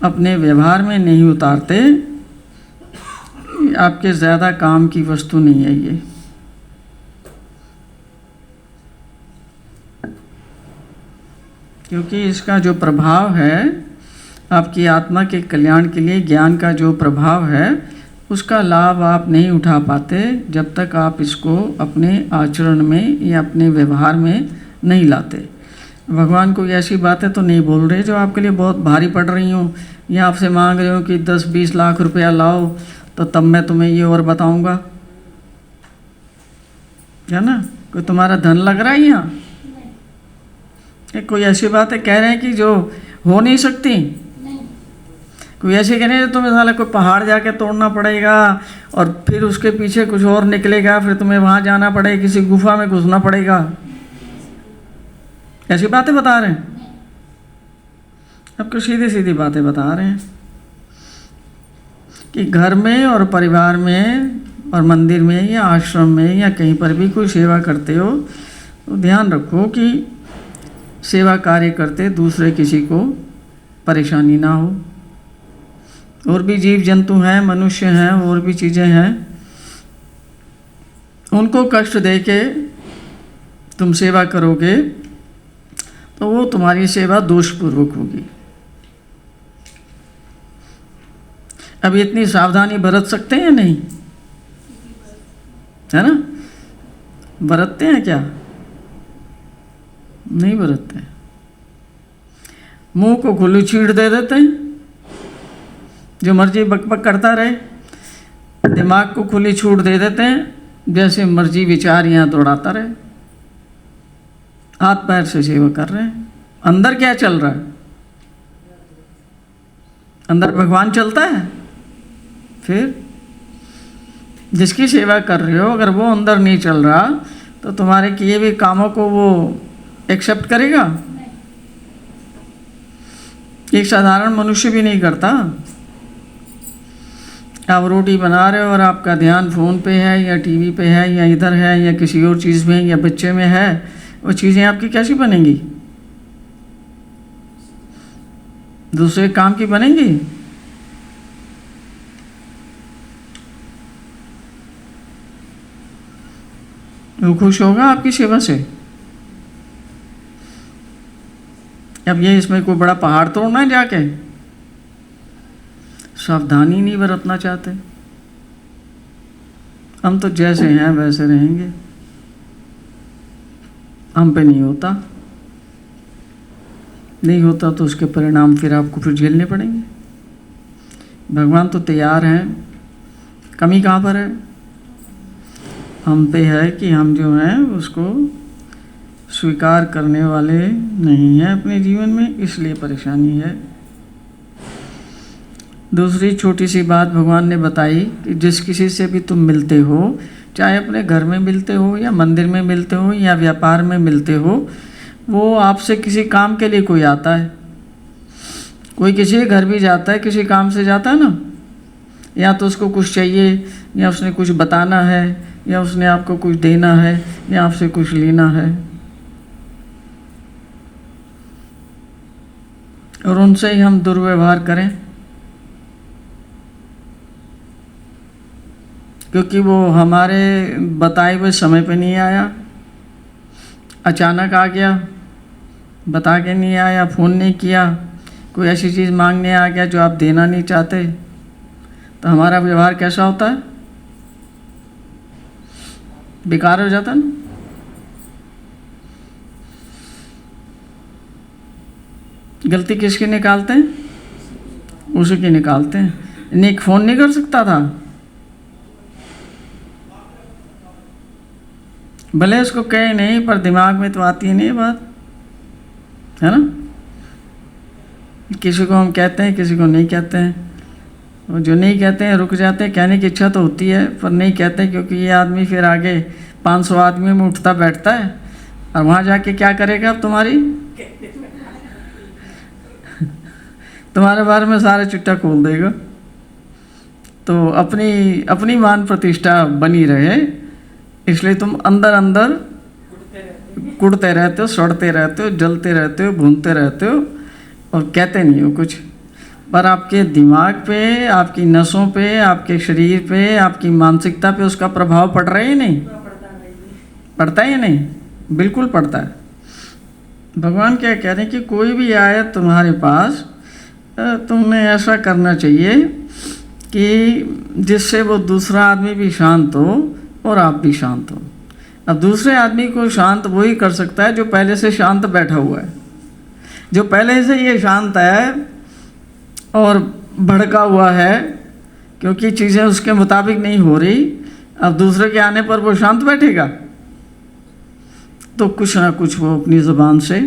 Speaker 1: अपने व्यवहार में नहीं उतारते, आपके ज़्यादा काम की वस्तु नहीं है ये। क्योंकि इसका जो प्रभाव है आपकी आत्मा के कल्याण के लिए, ज्ञान का जो प्रभाव है, उसका लाभ आप नहीं उठा पाते जब तक आप इसको अपने आचरण में या अपने व्यवहार में नहीं लाते। भगवान कोई ऐसी बातें तो नहीं बोल रहे जो आपके लिए बहुत भारी पड़ रही हों, या आपसे मांग रहे हो कि 10-20 लाख रुपया लाओ तो तब मैं तुम्हें ये और बताऊंगा, है ना। कोई तुम्हारा धन लग रहा है यहाँ, कोई ऐसी बातें कह रहे हैं कि जो हो नहीं सकती। कोई ऐसे कह रहे हैं तुम्हें साला कोई पहाड़ जाके तोड़ना पड़ेगा और फिर उसके पीछे कुछ और निकलेगा, फिर तुम्हें वहाँ जाना पड़ेगा, किसी गुफा में घुसना पड़ेगा, ऐसी बातें बता रहे हैं। आपको सीधी सीधी बातें बता रहे हैं कि घर में और परिवार में और मंदिर में या आश्रम में या कहीं पर भी कोई सेवा करते हो तो ध्यान रखो कि सेवा कार्य करते दूसरे किसी को परेशानी ना हो। और भी जीव जंतु हैं, मनुष्य हैं, और भी चीज़ें हैं, उनको कष्ट दे के तुम सेवा करोगे तो वो तुम्हारी सेवा दोषपूर्वक होगी। अब इतनी सावधानी बरत सकते हैं नहीं, है ना। बरतते हैं क्या? नहीं बरतते। मुंह को खुली छीड़ दे देते हैं, जो मर्जी बकबक करता रहे। दिमाग को खुली छूट दे देते हैं, जैसे मर्जी विचार यहाँ दौड़ाता रहे। हाथ पैर से सेवा कर रहे हैं, अंदर क्या चल रहा है? अंदर भगवान चलता है। फिर जिसकी सेवा कर रहे हो, अगर वो अंदर नहीं चल रहा तो तुम्हारे किए हुए कामों को वो एक्सेप्ट करेगा? एक साधारण मनुष्य भी नहीं करता। आप रोटी बना रहे हो और आपका ध्यान फ़ोन पे है या टीवी पे है या इधर है या किसी और चीज़ में या बच्चे में है, वो चीज़ें आपकी कैसी बनेंगी? दूसरे काम की बनेंगी? वो खुश होगा आपकी सेवा से? अब ये इसमें कोई बड़ा पहाड़ तोड़ना है जाके? सावधानी नहीं बरतना चाहते। हम तो जैसे हैं वैसे रहेंगे, हम पे नहीं होता। नहीं होता तो उसके परिणाम फिर आपको फिर झेलने पड़ेंगे। भगवान तो तैयार हैं, कमी कहाँ पर है? हम पे है कि हम जो हैं उसको स्वीकार करने वाले नहीं हैं अपने जीवन में, इसलिए परेशानी है। दूसरी छोटी सी बात भगवान ने बताई कि जिस किसी से भी तुम मिलते हो, चाहे अपने घर में मिलते हो या मंदिर में मिलते हो या व्यापार में मिलते हो, वो आपसे किसी काम के लिए कोई आता है। कोई किसी के घर भी जाता है, किसी काम से जाता है ना, या तो उसको कुछ चाहिए, या उसने कुछ बताना है, या उसने आपको कुछ देना है, या आपसे कुछ लेना है। और उनसे ही हम दुर्व्यवहार करें क्योंकि वो हमारे बताए हुए समय पे नहीं आया, अचानक आ गया, बता के नहीं आया, फ़ोन नहीं किया, कोई ऐसी चीज़ मांगने आ गया जो आप देना नहीं चाहते, तो हमारा व्यवहार कैसा होता है? बेकार हो जाता ना। गलती किसकी निकालते हैं? उसी की निकालते हैं। नहीं, फ़ोन नहीं कर सकता था, भले उसको कहे नहीं, पर दिमाग में तो आती है नहीं बात, है ना। किसी को हम कहते हैं, किसी को नहीं कहते हैं। वो जो नहीं कहते हैं रुक जाते हैं, कहने की इच्छा तो होती है पर नहीं कहते, क्योंकि ये आदमी फिर आगे 500 आदमी में उठता बैठता है और वहाँ जाके क्या करेगा अब तुम्हारे बारे में सारा चिट्ठा खोल देगा। तो अपनी मान प्रतिष्ठा बनी रहे, इसलिए तुम अंदर अंदर कुड़ते रहते हो, सड़ते रहते हो, जलते रहते हो, भूनते रहते हो और कहते नहीं हो कुछ। पर आपके दिमाग पे, आपकी नसों पे, आपके शरीर पे, आपकी मानसिकता पे उसका प्रभाव पड़ रहा है या नहीं? पड़ता है या नहीं? बिल्कुल पड़ता है। भगवान क्या कह रहे हैं कि कोई भी आए तुम्हारे पास, तुमने ऐसा करना चाहिए कि जिससे वो दूसरा आदमी भी शांत हो और आप भी शांत हो। अब दूसरे आदमी को शांत वही कर सकता है जो पहले से शांत बैठा हुआ है। जो पहले से ये शांत है और भड़का हुआ है क्योंकि चीज़ें उसके मुताबिक नहीं हो रही, अब दूसरे के आने पर वो शांत बैठेगा? तो कुछ ना कुछ वो अपनी ज़ुबान से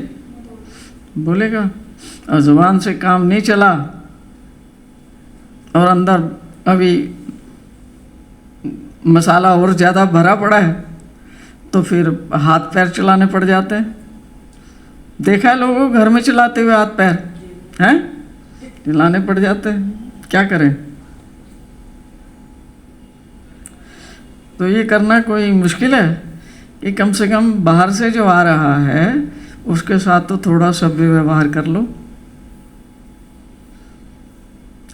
Speaker 1: बोलेगा, और ज़ुबान से काम नहीं चला और अंदर अभी मसाला और ज़्यादा भरा पड़ा है तो फिर हाथ पैर चलाने पड़ जाते हैं। देखा है लोगों को घर में चलाते हुए हाथ पैर हैं, चलाने पड़ जाते हैं, क्या करें? तो ये करना कोई मुश्किल है कि कम से कम बाहर से जो आ रहा है उसके साथ तो थोड़ा सभ्य व्यवहार कर लो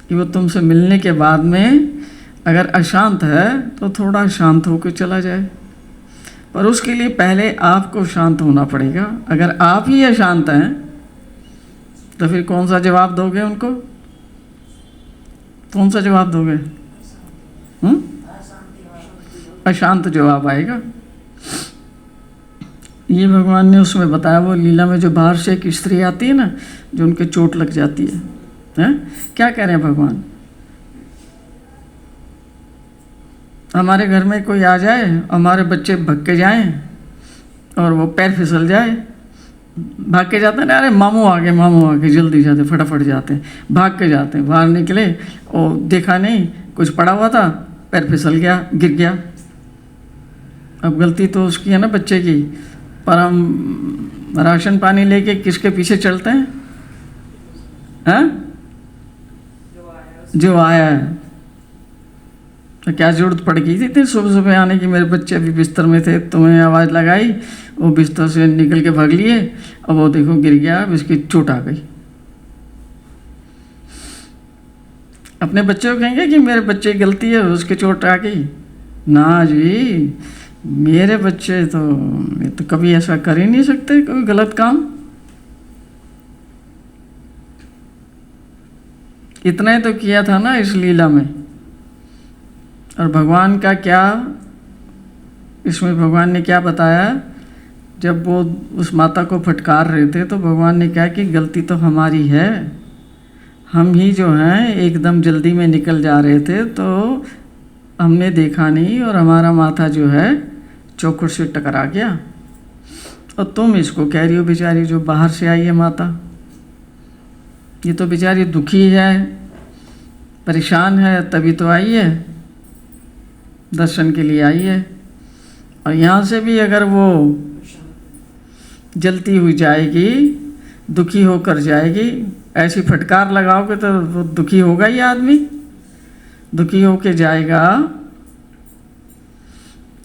Speaker 1: कि वो तुमसे मिलने के बाद में अगर अशांत है तो थोड़ा शांत होकर चला जाए। पर उसके लिए पहले आपको शांत होना पड़ेगा। अगर आप ही अशांत हैं तो फिर कौन सा जवाब दोगे उनको? कौन सा जवाब दोगे? अशांत जवाब आएगा। ये भगवान ने उसमें बताया, वो लीला में जो बाहर से एक स्त्री आती है ना, जो उनके चोट लग जाती है, हैं? क्या कह रहे हैं भगवान? हमारे घर में कोई आ जाए, हमारे बच्चे भग के जाएं और वो पैर फिसल जाए, भाग के जाते हैं ना, अरे मामू आ गए, जल्दी जाते, फटाफट जाते हैं, भाग के जाते हैं। बाहर निकले और देखा नहीं, कुछ पड़ा हुआ था, पैर फिसल गया, गिर गया। अब गलती तो उसकी है ना, बच्चे की, पर हम राशन पानी लेके किसके पीछे चलते हैं? जो आया है। तो क्या जरूरत पड़ गई थी सुबह सुबह आने की? मेरे बच्चे अभी बिस्तर में थे, तुम्हें आवाज़ लगाई, वो बिस्तर से निकल के भाग लिए, अब वो देखो गिर गया, अब इसकी चोट आ गई। अपने बच्चे को कहेंगे कि मेरे बच्चे की गलती है, उसकी चोट आ गई? ना जी, मेरे बच्चे तो कभी ऐसा कर ही नहीं सकते कोई गलत काम। इतना ही तो किया था ना इस लीला में। और भगवान का क्या, इसमें भगवान ने क्या बताया? जब वो उस माता को फटकार रहे थे तो भगवान ने कहा कि गलती तो हमारी है, हम ही जो हैं एकदम जल्दी में निकल जा रहे थे तो हमने देखा नहीं और हमारा माथा जो है चौखट से टकरा गया। और तुम इसको कह रही हो बेचारी जो बाहर से आई है माता, ये तो बेचारी दुखी है, परेशान है, तभी तो आई है, दर्शन के लिए आई है। और यहाँ से भी अगर वो जलती हुई जाएगी, दुखी होकर जाएगी, ऐसी फटकार लगाओगे तो वो दुखी होगा ही आदमी, दुखी होके जाएगा।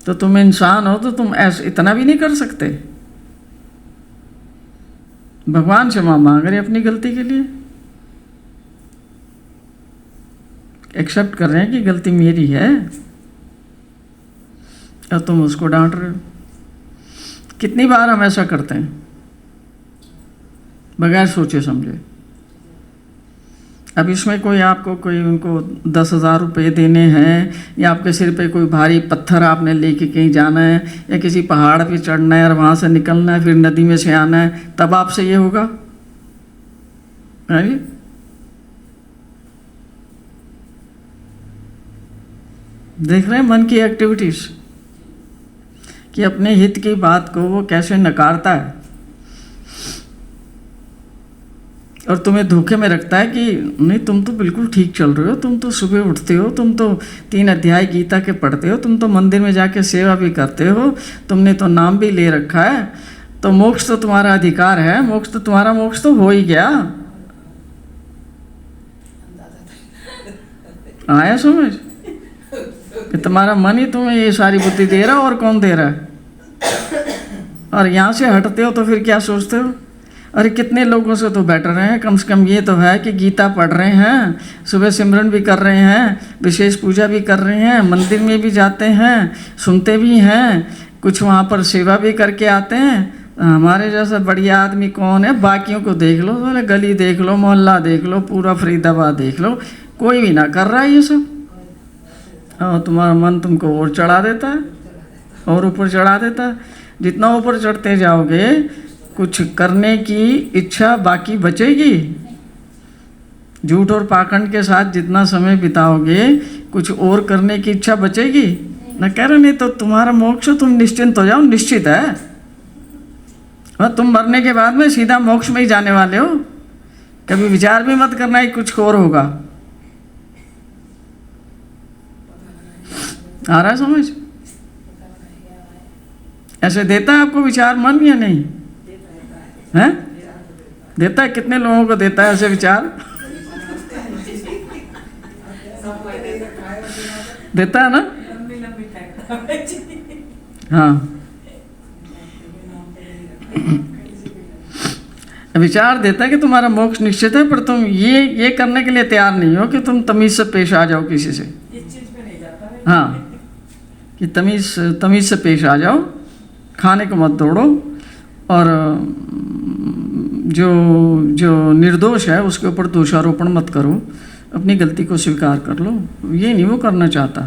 Speaker 1: तो तुम इंसान हो तो तुम ऐसा इतना भी नहीं कर सकते। भगवान से मांग रहे अपनी गलती के लिए, एक्सेप्ट कर रहे हैं कि गलती मेरी है, और तुम उसको डांट रहे हो। कितनी बार हम ऐसा करते हैं बगैर सोचे समझे। अब इसमें कोई आपको कोई उनको 10,000 रुपये देने हैं, या आपके सिर पे कोई भारी पत्थर आपने लेके कहीं जाना है, या किसी पहाड़ पे चढ़ना है और वहाँ से निकलना है, फिर नदी में से आना है, तब आपसे ये होगा? है? देख रहे हैं मन की एक्टिविटीज़ कि अपने हित की बात को वो कैसे नकारता है। और तुम्हें धोखे में रखता है कि नहीं तुम तो बिल्कुल ठीक चल रहे हो, तुम तो सुबह उठते हो, तुम तो 3 अध्याय गीता के पढ़ते हो, तुम तो मंदिर में जाके सेवा भी करते हो, तुमने तो नाम भी ले रखा है, तो मोक्ष तो तुम्हारा अधिकार है, मोक्ष तो तुम्हारा मोक्ष तो हो ही गया। आया समझ कि तुम्हारा मन ही तुम्हें ये सारी बुद्धि दे रहा है, और कौन दे रहा है? और यहाँ से हटते हो तो फिर क्या सोचते हो, अरे कितने लोगों से तो बेटर हैं, कम से कम ये तो है कि गीता पढ़ रहे हैं, सुबह सिमरन भी कर रहे हैं, विशेष पूजा भी कर रहे हैं, मंदिर में भी जाते हैं, सुनते भी हैं, कुछ वहाँ पर सेवा भी करके आते हैं। हमारे जैसा बढ़िया आदमी कौन है? बाकियों को देख लो, बोले गली देख लो, मोहल्ला देख लो, पूरा फरीदाबाद देख लो, कोई भी ना कर रहा है ये सब। और तुम्हारा मन तुमको और चढ़ा देता है, और ऊपर चढ़ा देता है। जितना ऊपर चढ़ते जाओगे कुछ करने की इच्छा बाकी बचेगी। झूठ और पाखंड के साथ जितना समय बिताओगे कुछ और करने की इच्छा बचेगी न। कह रहे नहीं तो तुम्हारा मोक्ष, तुम निश्चिंत हो जाओ, निश्चित है। और तुम मरने के बाद में सीधा मोक्ष में ही जाने वाले हो, कभी विचार भी मत करना है कुछ और होगा। आ रहा है समझ? ऐसे देता है आपको विचार मन या नहीं है? देता है? कितने लोगों को देता है ऐसे विचार? देता है ना? हाँ, विचार देता है कि तुम्हारा मोक्ष निश्चित है, पर तुम ये करने के लिए तैयार नहीं हो कि तुम तमीज से पेश आ जाओ किसी से। हाँ, कि तमीज से पेश आ जाओ, खाने को मत दौड़ो, और जो निर्दोष है उसके ऊपर दोषारोपण मत करो, अपनी गलती को स्वीकार कर लो। ये नहीं वो करना चाहता।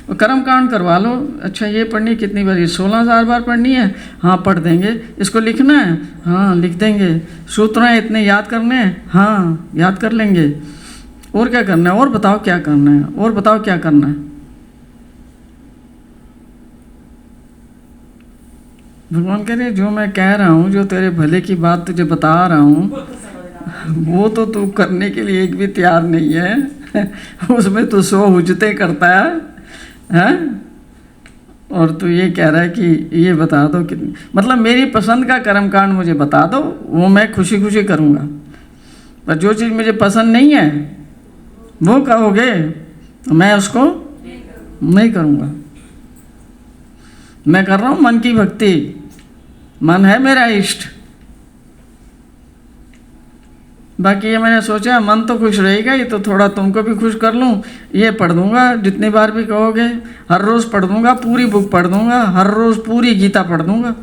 Speaker 1: वो कर्म कांड करवा लो। अच्छा ये पढ़नी कितनी बार? 16,000 बार पढ़नी है? हाँ पढ़ देंगे। इसको लिखना है? हाँ लिख देंगे। सूत्र हैं इतने याद करने हैं? हाँ याद कर लेंगे। और क्या करना है? और बताओ क्या करना है? और बताओ क्या करना है? भगवान कह रहे जो मैं कह रहा हूँ, जो तेरे भले की बात तुझे बता रहा हूँ, वो तो तू करने के लिए एक भी तैयार नहीं है। उसमें तू 100 हुज्जतें करता है? और तू ये कह रहा है कि ये बता दो कितनी, मतलब मेरी पसंद का कर्मकांड मुझे बता दो, वो मैं खुशी खुशी करूँगा। पर जो चीज़ मुझे पसंद नहीं है वो कहोगे तो मैं उसको नहीं करूँगा। मैं कर रहा हूँ मन की भक्ति, मन है मेरा इष्ट। बाकी ये मैंने सोचा मन तो खुश रहेगा ही, तो थोड़ा तुमको भी खुश कर लूँ। ये पढ़ दूँगा जितनी बार भी कहोगे, हर रोज़ पढ़ दूँगा, पूरी बुक पढ़ दूँगा, हर रोज़ पूरी गीता पढ़ दूँगा,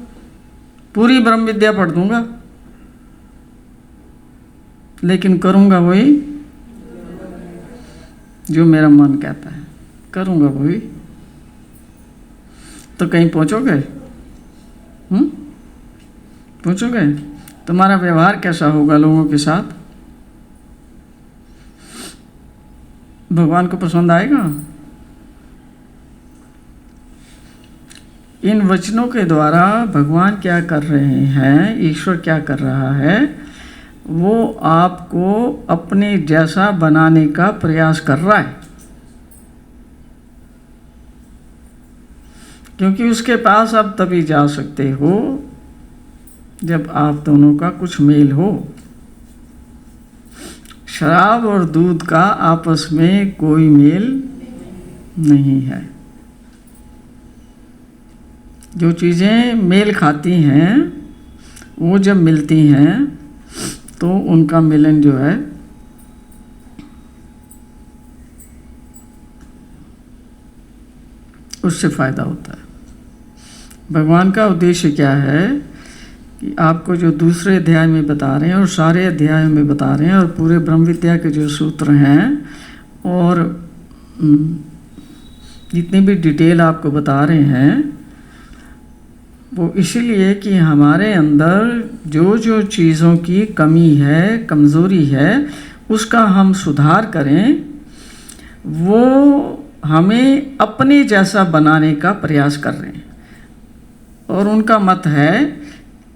Speaker 1: पूरी ब्रह्म विद्या पढ़ दूँगा, लेकिन करूँगा वही जो मेरा मन कहता है, करूँगा वही। तो कहीं पहुँचोगे? पहुँचोगे? तुम्हारा व्यवहार कैसा होगा लोगों के साथ? भगवान को पसंद आएगा? इन वचनों के द्वारा भगवान क्या कर रहे हैं, ईश्वर क्या कर रहा है, वो आपको अपने जैसा बनाने का प्रयास कर रहा है। क्योंकि उसके पास आप तभी जा सकते हो जब आप दोनों का कुछ मेल हो। शराब और दूध का आपस में कोई मेल नहीं है। जो चीज़ें मेल खाती हैं वो जब मिलती हैं तो उनका मिलन जो है उससे फ़ायदा होता है। भगवान का उद्देश्य क्या है कि आपको जो दूसरे अध्याय में बता रहे हैं और सारे अध्यायों में बता रहे हैं और पूरे ब्रह्म विद्या के जो सूत्र हैं और जितनी भी डिटेल आपको बता रहे हैं, वो इसीलिए कि हमारे अंदर जो जो चीज़ों की कमी है, कमज़ोरी है, उसका हम सुधार करें, वो हमें अपने जैसा बनाने का प्रयास कर रहे हैं। और उनका मत है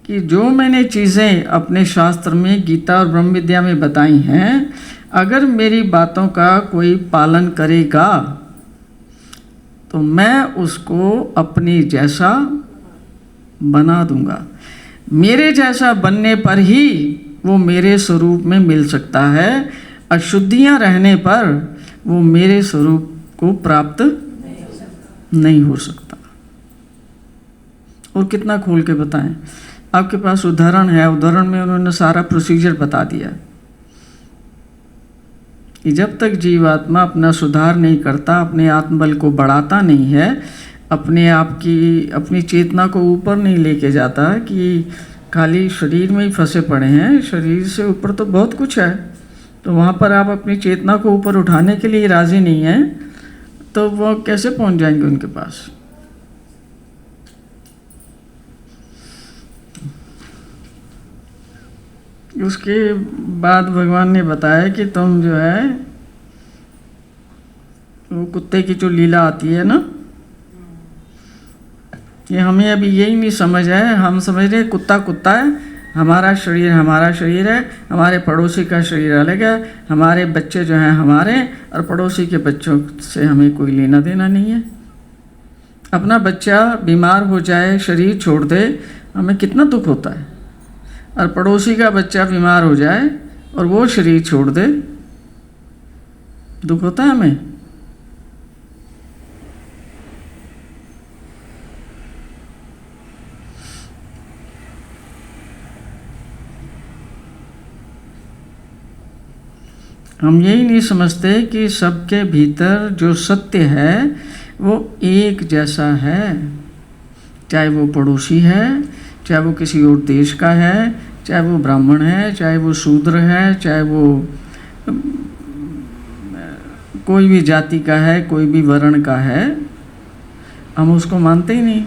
Speaker 1: कि जो मैंने चीज़ें अपने शास्त्र में गीता और ब्रह्म विद्या में बताई हैं, अगर मेरी बातों का कोई पालन करेगा तो मैं उसको अपनी जैसा बना दूंगा। मेरे जैसा बनने पर ही वो मेरे स्वरूप में मिल सकता है। अशुद्धियां रहने पर वो मेरे स्वरूप को प्राप्त नहीं हो सकता। और कितना खोल के बताएं, आपके पास उदाहरण है, उदाहरण में उन्होंने सारा प्रोसीजर बता दिया कि जब तक जीवात्मा अपना सुधार नहीं करता, अपने आत्मबल को बढ़ाता नहीं है, अपने आप की अपनी चेतना को ऊपर नहीं लेके जाता कि खाली शरीर में ही फंसे पड़े हैं, शरीर से ऊपर तो बहुत कुछ है, तो वहाँ पर आप अपनी चेतना को ऊपर उठाने के लिए राज़ी नहीं हैं, तो वो कैसे पहुँच जाएंगे उनके पास। उसके बाद भगवान ने बताया कि तुम जो है वो कुत्ते की जो लीला आती है ना, ये हमें अभी यही नहीं समझ है। हम समझ रहे कुत्ता कुत्ता है, हमारा शरीर है, हमारे पड़ोसी का शरीर अलग है, हमारे बच्चे जो हैं हमारे, और पड़ोसी के बच्चों से हमें कोई लेना देना नहीं है। अपना बच्चा बीमार हो जाए, शरीर छोड़ दे, हमें कितना दुख होता है, और पड़ोसी का बच्चा बीमार हो जाए और वो शरीर छोड़ दे, दुख होता है हमें। हम यही नहीं समझते कि सबके भीतर जो सत्य है वो एक जैसा है, चाहे वो पड़ोसी है, चाहे वो किसी और देश का है, चाहे वो ब्राह्मण है, चाहे वो शूद्र है, चाहे वो कोई भी जाति का है, कोई भी वर्ण का है, हम उसको मानते ही नहीं।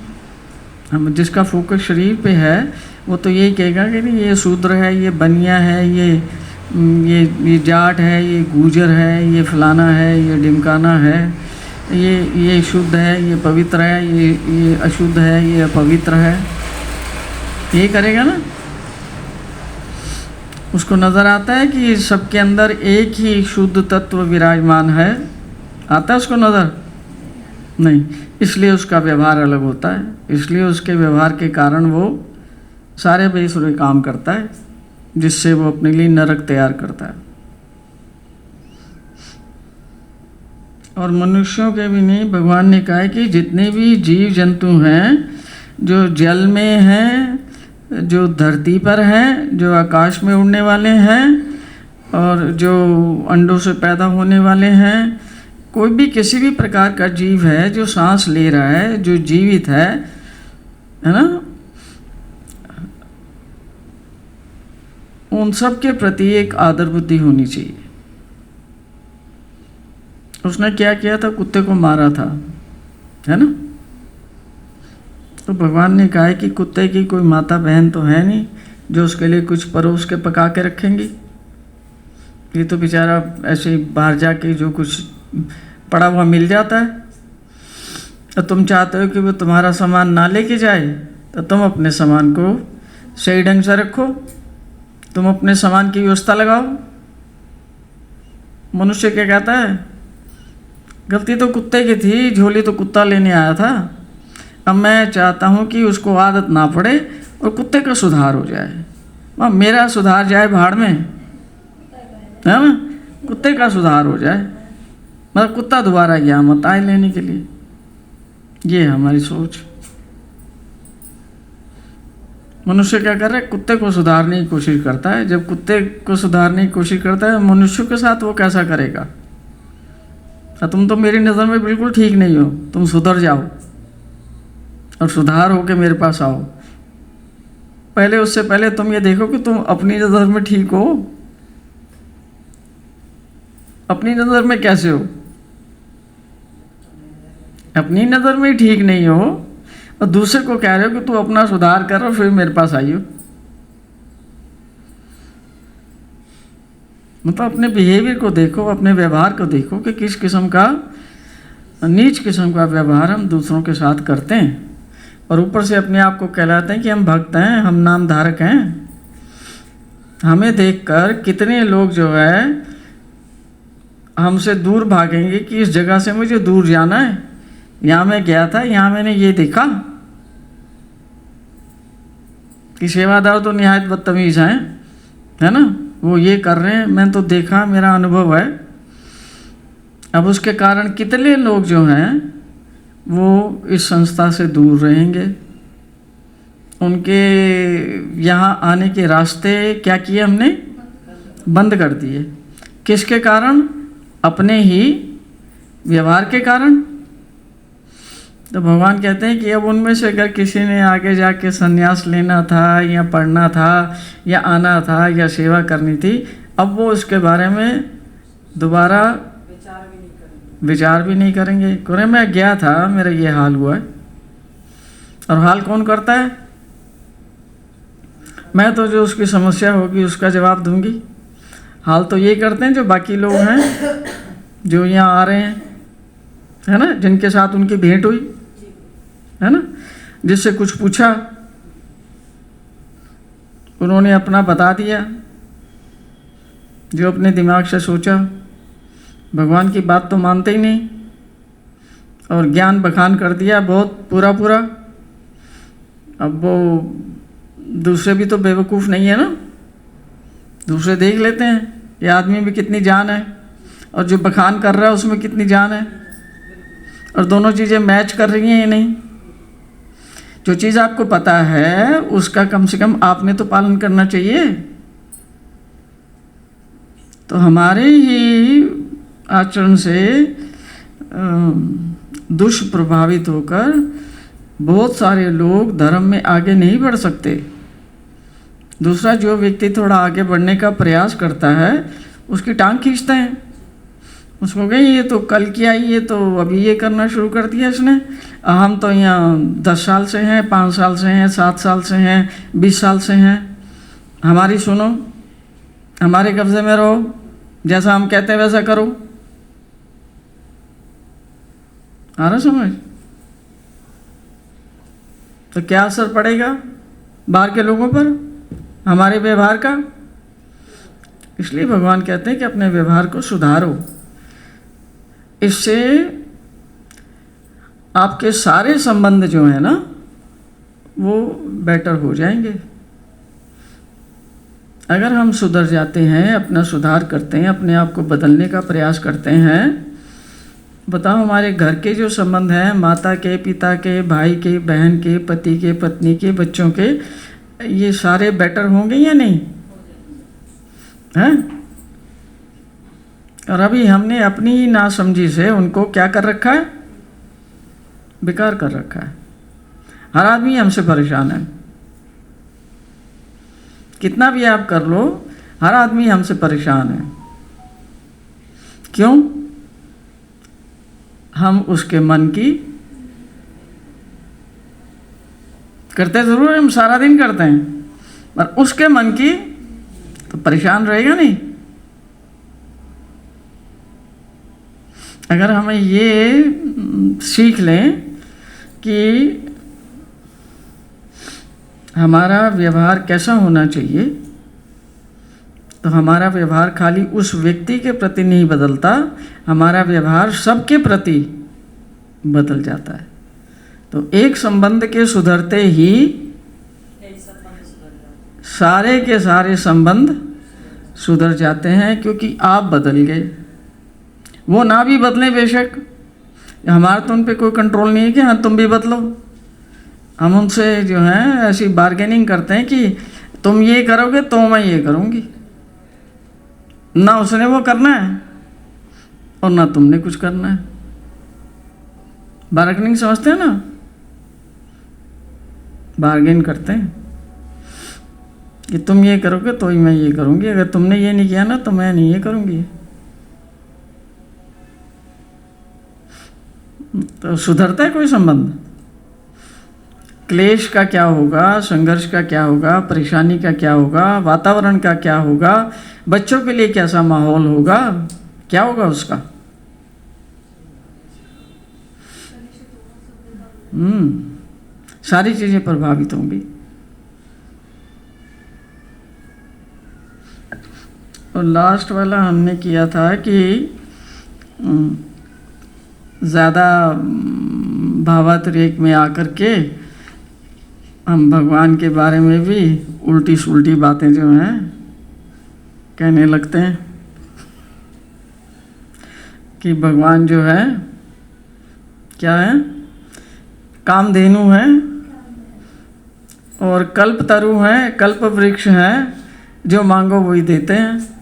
Speaker 1: हम जिसका फोकस शरीर पे है वो तो यही कहेगा कि नहीं ये शूद्र है, ये बनिया है, ये जाट है, ये गूजर है, ये फलाना है, ये ढिमकाना है, ये शुद्ध है, ये पवित्र है, ये अशुद्ध है, ये अपवित्र है, ये करेगा ना। उसको नज़र आता है कि सबके अंदर एक ही शुद्ध तत्व विराजमान है, आता है उसको नज़र नहीं, इसलिए उसका व्यवहार अलग होता है, इसलिए उसके व्यवहार के कारण वो सारे बेसुरे काम करता है, जिससे वो अपने लिए नरक तैयार करता है। और मनुष्यों के भी नहीं, भगवान ने कहा है कि जितने भी जीव जंतु हैं, जो जल में हैं, जो धरती पर हैं, जो आकाश में उड़ने वाले हैं, और जो अंडों से पैदा होने वाले हैं, कोई भी किसी भी प्रकार का जीव है जो सांस ले रहा है, जो जीवित है ना, उन सब के प्रति एक आदर बुद्धि होनी चाहिए। उसने क्या किया था, कुत्ते को मारा था, है ना। तो भगवान ने कहा है कि कुत्ते की कोई माता बहन तो है नहीं जो उसके लिए कुछ परोस के पका के रखेंगी। ये तो बेचारा ऐसे ही बाहर जाके जो कुछ पड़ा हुआ मिल जाता है। तो तुम चाहते हो कि वो तुम्हारा सामान ना लेके जाए, तो तुम अपने सामान को सही ढंग से रखो, तुम अपने सामान की व्यवस्था लगाओ। मनुष्य क्या कहता है, गलती तो कुत्ते की थी, झोली तो कुत्ता लेने आया था, अब मैं चाहता हूँ कि उसको आदत ना पड़े और कुत्ते का सुधार हो जाए। वह मेरा सुधार जाए भाड़ में, है ना, कुत्ते का सुधार हो जाए, मतलब कुत्ता दोबारा गया मत आए लेने के लिए। ये है हमारी सोच। मनुष्य क्या कर रहा है, कुत्ते को सुधारने की कोशिश करता है। जब कुत्ते को सुधारने की कोशिश करता है, मनुष्य के साथ वो कैसा करेगा, तुम तो मेरी नज़र में बिल्कुल ठीक नहीं हो, तुम सुधर जाओ और सुधार होके मेरे पास आओ। पहले उससे पहले तुम ये देखो कि तुम अपनी नज़र में ठीक हो, अपनी नज़र में कैसे हो, अपनी नज़र में ठीक नहीं हो और दूसरे को कह रहे हो कि तू अपना सुधार कर फिर मेरे पास आइयो। मतलब अपने बिहेवियर को देखो, अपने व्यवहार को देखो कि किस किस्म का नीच किस्म का व्यवहार हम दूसरों के साथ करते हैं। और ऊपर से अपने आप को कहलाते हैं कि हम भक्त हैं, हम नाम धारक हैं। हमें देखकर कितने लोग जो है हमसे दूर भागेंगे कि इस जगह से मुझे दूर जाना है, यहाँ मैं गया था, यहाँ मैंने ये देखा कि सेवादार तो निहायत बदतमीज़ हैं, है ना, वो ये कर रहे हैं, मैं तो देखा, मेरा अनुभव है। अब उसके कारण कितने लोग जो हैं वो इस संस्था से दूर रहेंगे। उनके यहाँ आने के रास्ते क्या किए हमने, बंद कर दिए। किसके कारण, अपने ही व्यवहार के कारण। तो भगवान कहते हैं कि अब उनमें से अगर किसी ने आगे जाके संन्यास लेना था या पढ़ना था या आना था या सेवा करनी थी, अब वो उसके बारे में दोबारा विचार भी नहीं करेंगे। क्योंकि मैं गया था, मेरा ये हाल हुआ है। और हाल कौन करता है, मैं तो जो उसकी समस्या होगी उसका जवाब दूंगी। हाल तो ये करते हैं जो बाकी लोग हैं जो यहाँ आ रहे हैं, है ना, जिनके साथ उनकी भेंट हुई, है ना, जिससे कुछ पूछा, उन्होंने अपना बता दिया, जो अपने दिमाग से सोचा। भगवान की बात तो मानते ही नहीं और ज्ञान बखान कर दिया बहुत पूरा पूरा। अब वो दूसरे भी तो बेवकूफ़ नहीं है ना, दूसरे देख लेते हैं ये आदमी में कितनी जान है और जो बखान कर रहा है उसमें कितनी जान है, और दोनों चीज़ें मैच कर रही हैं या नहीं। जो चीज़ आपको पता है उसका कम से कम आपने तो पालन करना चाहिए। तो हमारे ही आचरण से दुष्प्रभावित होकर बहुत सारे लोग धर्म में आगे नहीं बढ़ सकते। दूसरा, जो व्यक्ति थोड़ा आगे बढ़ने का प्रयास करता है उसकी टांग खींचते हैं, उसको कहें ये तो कल किया, ये तो अभी ये करना शुरू कर दिया इसने, हम तो यहाँ 10 साल से हैं, 5 साल से हैं, 7 साल से हैं, 20 साल से हैं, हमारी सुनो, हमारे कब्जे में रहो, जैसा हम कहते हैं वैसा करो। आ रहा समझ? तो क्या असर पड़ेगा बाहर के लोगों पर हमारे व्यवहार का? इसलिए भगवान कहते हैं कि अपने व्यवहार को सुधारो, इससे आपके सारे संबंध जो है ना वो बेटर हो जाएंगे। अगर हम सुधर जाते हैं, अपना सुधार करते हैं, अपने आप को बदलने का प्रयास करते हैं, बताओ हमारे घर के जो संबंध हैं, माता के, पिता के, भाई के, बहन के, पति के, पत्नी के, बच्चों के, ये सारे बेटर होंगे या नहीं हैं? और अभी हमने अपनी ही नासमझी से उनको क्या कर रखा है, बेकार कर रखा है। हर आदमी हमसे परेशान है, कितना भी आप कर लो, हर आदमी हमसे परेशान है। क्यों? हम उसके मन की करते ज़रूर, हम सारा दिन करते हैं, पर उसके मन की तो परेशान रहेगा नहीं। अगर हमें ये सीख लें कि हमारा व्यवहार कैसा होना चाहिए, तो हमारा व्यवहार खाली उस व्यक्ति के प्रति नहीं बदलता, हमारा व्यवहार सबके प्रति बदल जाता है। तो एक संबंध के सुधरते ही सारे के सारे संबंध सुधर जाते हैं, क्योंकि आप बदल गए। वो ना भी बदलें बेशक, हमारा तो उन पे कोई कंट्रोल नहीं है कि हाँ तुम भी बदलो। हम उनसे जो है ऐसी बार्गेनिंग करते हैं कि तुम ये करोगे तो मैं ये करूँगी, ना उसने वो करना है और ना तुमने कुछ करना है। बार्गेनिंग समझते हैं ना, बार्गेन करते हैं कि तुम ये करोगे तो ही मैं ये करूँगी, अगर तुमने ये नहीं किया ना तो मैं नहीं ये करूँगी। तो सुधरता है कोई संबंध? क्लेश का क्या होगा, संघर्ष का क्या होगा, परेशानी का क्या होगा, वातावरण का क्या होगा, बच्चों के लिए कैसा माहौल होगा, क्या होगा उसका? सारी चीज़ें प्रभावित होंगी। और लास्ट वाला हमने किया था कि ज़्यादा भावातिरेक में आकर के हम भगवान के बारे में भी उल्टी सुल्टी बातें जो हैं कहने लगते हैं कि भगवान जो है क्या है, कामधेनु है और कल्पतरु है, कल्प वृक्ष है, जो मांगो वही देते हैं।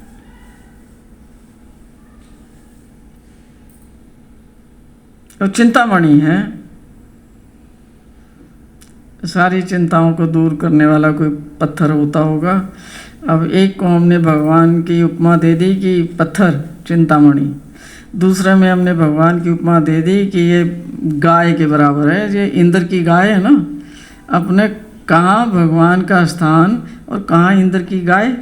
Speaker 1: और चिंतामणि है, सारी चिंताओं को दूर करने वाला कोई पत्थर होता होगा। अब एक को हमने भगवान की उपमा दे दी कि पत्थर चिंतामणि, दूसरे में हमने भगवान की उपमा दे दी कि ये गाय के बराबर है। ये इंद्र की गाय है ना, अपने कहाँ भगवान का स्थान और कहाँ इंद्र की गाय।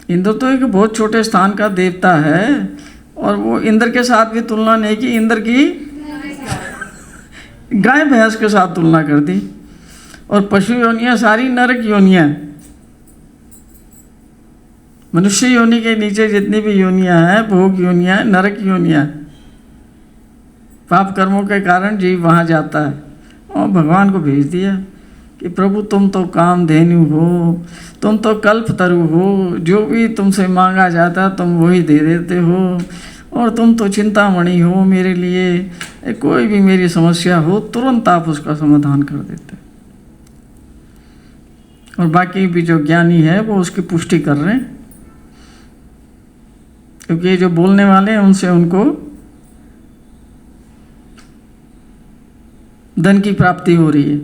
Speaker 1: इंद्र तो एक बहुत छोटे स्थान का देवता है और वो इंद्र के साथ भी तुलना नहीं की, इंद्र की गाय भैंस के साथ तुलना कर दी। और पशु योनियां सारी नरक योनियां, मनुष्य योनि के नीचे जितनी भी योनियां हैं, भोग योनियां, नरक योनियां, पाप कर्मों के कारण जीव वहाँ जाता है। और भगवान को भेज दिया कि प्रभु तुम तो कामधेनु हो, तुम तो कल्पतरु हो, जो भी तुमसे मांगा जाता तुम वही दे देते हो, और तुम तो चिंतामणि हो मेरे लिए। कोई भी मेरी समस्या हो तुरंत आप उसका समाधान कर देते। और बाकी भी जो ज्ञानी है वो उसकी पुष्टि कर रहे हैं, क्योंकि ये जो बोलने वाले हैं उनसे उनको धन की प्राप्ति हो रही है।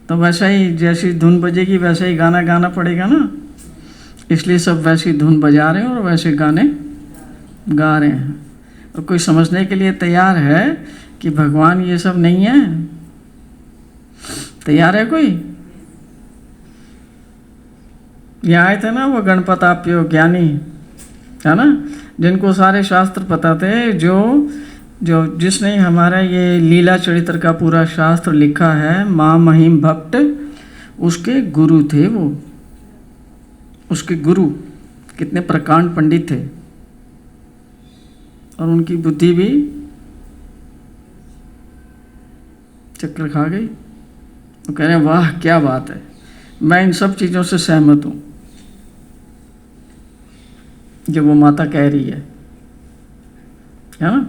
Speaker 1: तो वैसा ही जैसी धुन बजेगी वैसा ही गाना गाना पड़ेगा ना, इसलिए सब वैसी धुन बजा रहे हैं और वैसे गाने गा रहे हैं। और कोई समझने के लिए तैयार है कि भगवान ये सब नहीं है? तैयार है कोई? यहाँ आए थे ना वो गणपताप्यो ज्ञानी, है ना, जिनको सारे शास्त्र पता थे, जिसने हमारा ये लीला चरित्र का पूरा शास्त्र लिखा है, माँ महिम भट्ट, उसके गुरु थे वो। उसके गुरु कितने प्रकांड पंडित थे और उनकी बुद्धि भी चक्कर खा गई। वो कह रहे हैं वाह क्या बात है, मैं इन सब चीज़ों से सहमत हूँ जो वो माता कह रही है ना।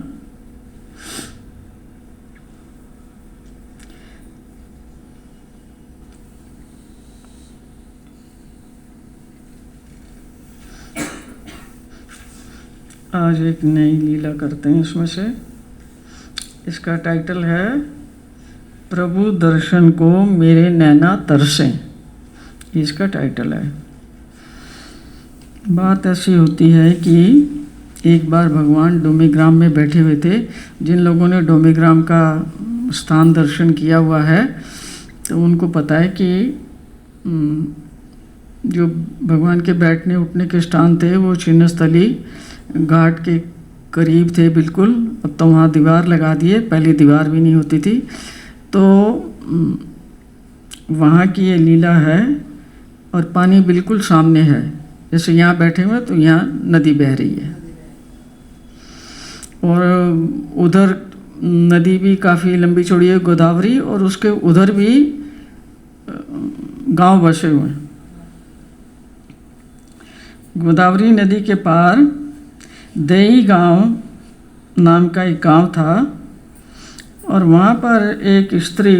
Speaker 1: आज एक नई लीला करते हैं इसमें से। इसका टाइटल है प्रभु दर्शन को मेरे नैना तरसें, इसका टाइटल है। बात ऐसी होती है कि एक बार भगवान डोमिग्राम में बैठे हुए थे। जिन लोगों ने डोमिग्राम का स्थान दर्शन किया हुआ है तो उनको पता है कि जो भगवान के बैठने उठने के स्थान थे वो चिन्हस्थली घाट के करीब थे बिल्कुल। अब तो वहाँ दीवार लगा दिए, पहले दीवार भी नहीं होती थी। तो वहाँ की ये लीला है और पानी बिल्कुल सामने है। जैसे यहाँ बैठे हुए तो यहाँ नदी बह रही है और उधर नदी भी काफ़ी लंबी चौड़ी है, गोदावरी, और उसके उधर भी गांव बसे हुए हैं। गोदावरी नदी के पार देई गांव नाम का एक गांव था और वहाँ पर एक स्त्री,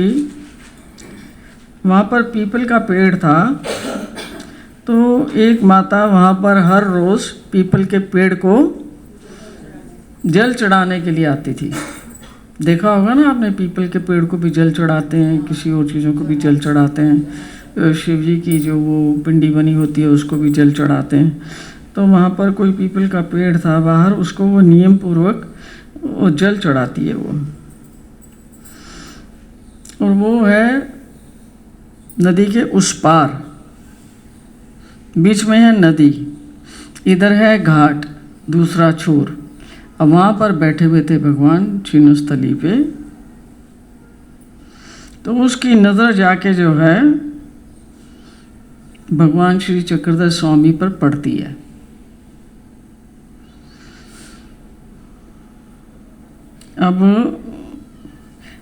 Speaker 1: वहाँ पर पीपल का पेड़ था। तो एक माता वहाँ पर हर रोज़ पीपल के पेड़ को जल चढ़ाने के लिए आती थी। देखा होगा ना आपने, पीपल के पेड़ को भी जल चढ़ाते हैं, किसी और चीज़ों को भी जल चढ़ाते हैं, शिव जी की जो वो पिंडी बनी होती है उसको भी जल चढ़ाते हैं। तो वहाँ पर कोई पीपल का पेड़ था बाहर, उसको वो नियम पूर्वक वो जल चढ़ाती है वो। और वो है नदी के उस पार, बीच में है नदी, इधर है घाट दूसरा छोर, अब वहाँ पर बैठे हुए थे भगवान छिन्नस्थली पे। तो उसकी नज़र जाके जो है भगवान श्री चक्रधर स्वामी पर पड़ती है। अब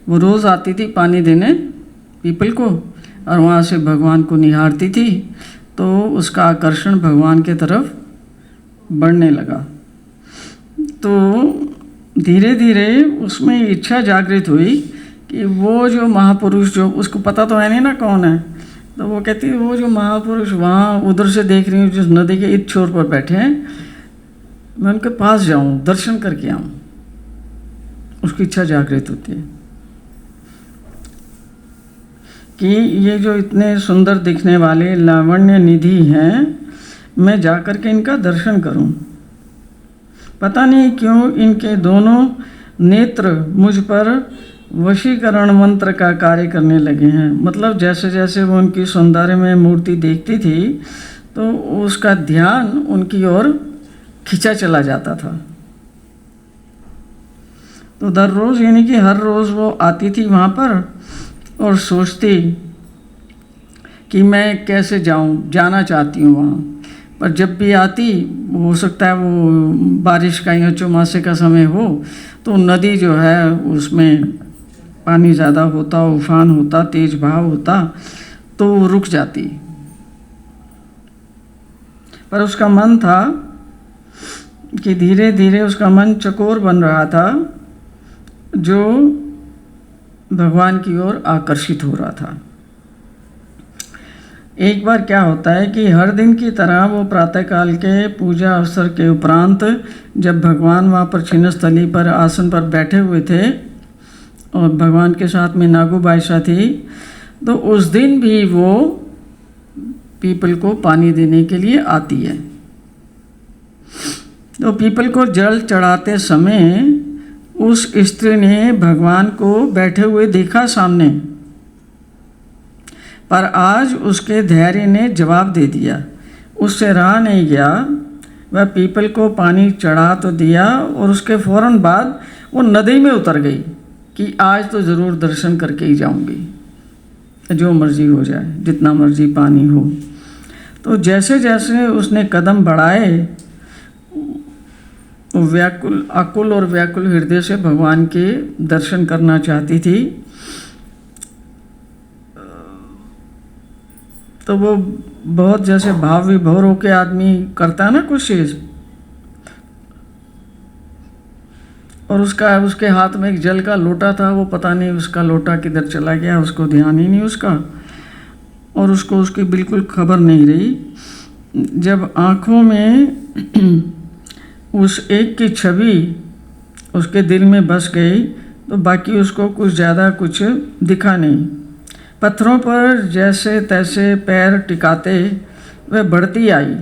Speaker 1: वो रोज़ आती थी पानी देने पीपल को, और वहाँ से भगवान को निहारती थी, तो उसका आकर्षण भगवान के तरफ बढ़ने लगा। तो धीरे धीरे उसमें इच्छा जागृत हुई कि वो जो महापुरुष, जो उसको पता तो है नहीं ना कौन है, तो वो कहती है वो जो महापुरुष वहाँ उधर से देख रही हूँ जिस नदी के इस छोर पर बैठे हैं, मैं उनके पास जाऊँ, दर्शन करके आऊँ। उसकी इच्छा जागृत होती है कि ये जो इतने सुंदर दिखने वाले लावण्य निधि हैं, मैं जाकर के इनका दर्शन करूं। पता नहीं क्यों इनके दोनों नेत्र मुझ पर वशीकरण मंत्र का कार्य करने लगे हैं। मतलब जैसे जैसे वो उनकी सौंदर्य में मूर्ति देखती थी तो उसका ध्यान उनकी ओर खींचा चला जाता था। तो दर रोज़ यानी कि हर रोज़ वो आती थी वहाँ पर और सोचती कि मैं कैसे जाऊँ, जाना चाहती हूँ वहाँ। पर जब भी आती, हो सकता है वो बारिश का या चौमासे का समय हो, तो नदी जो है उसमें पानी ज़्यादा होता, उफान होता, तेज बहाव होता, तो वो रुक जाती। पर उसका मन था कि धीरे धीरे उसका मन चकोर बन रहा था, जो भगवान की ओर आकर्षित हो रहा था। एक बार क्या होता है कि हर दिन की तरह वो प्रातःकाल के पूजा अवसर के उपरांत जब भगवान वहाँ पर छिन्नस्थली पर आसन पर बैठे हुए थे और भगवान के साथ में नागू बाईशा थी, तो उस दिन भी वो पीपल को पानी देने के लिए आती है। तो पीपल को जल चढ़ाते समय उस स्त्री ने भगवान को बैठे हुए देखा सामने, पर आज उसके धैर्य ने जवाब दे दिया। उससे रहा नहीं गया, वह पीपल को पानी चढ़ा तो दिया और उसके फौरन बाद वो नदी में उतर गई कि आज तो ज़रूर दर्शन करके ही जाऊंगी, जो मर्जी हो जाए, जितना मर्जी पानी हो। तो जैसे जैसे उसने कदम बढ़ाए, व्याकुल, आकुल और व्याकुल हृदय से भगवान के दर्शन करना चाहती थी। तो वो बहुत जैसे भाव विभोर होकर आदमी करता है ना कुछ चीज़, और उसके हाथ में एक जल का लोटा था, वो पता नहीं उसका लोटा किधर चला गया, उसको ध्यान ही नहीं उसका, और उसको उसकी बिल्कुल खबर नहीं रही। जब आँखों में उस एक की छवि उसके दिल में बस गई तो बाकी उसको कुछ ज़्यादा कुछ दिखा नहीं। पत्थरों पर जैसे तैसे पैर टिकाते वह बढ़ती आई।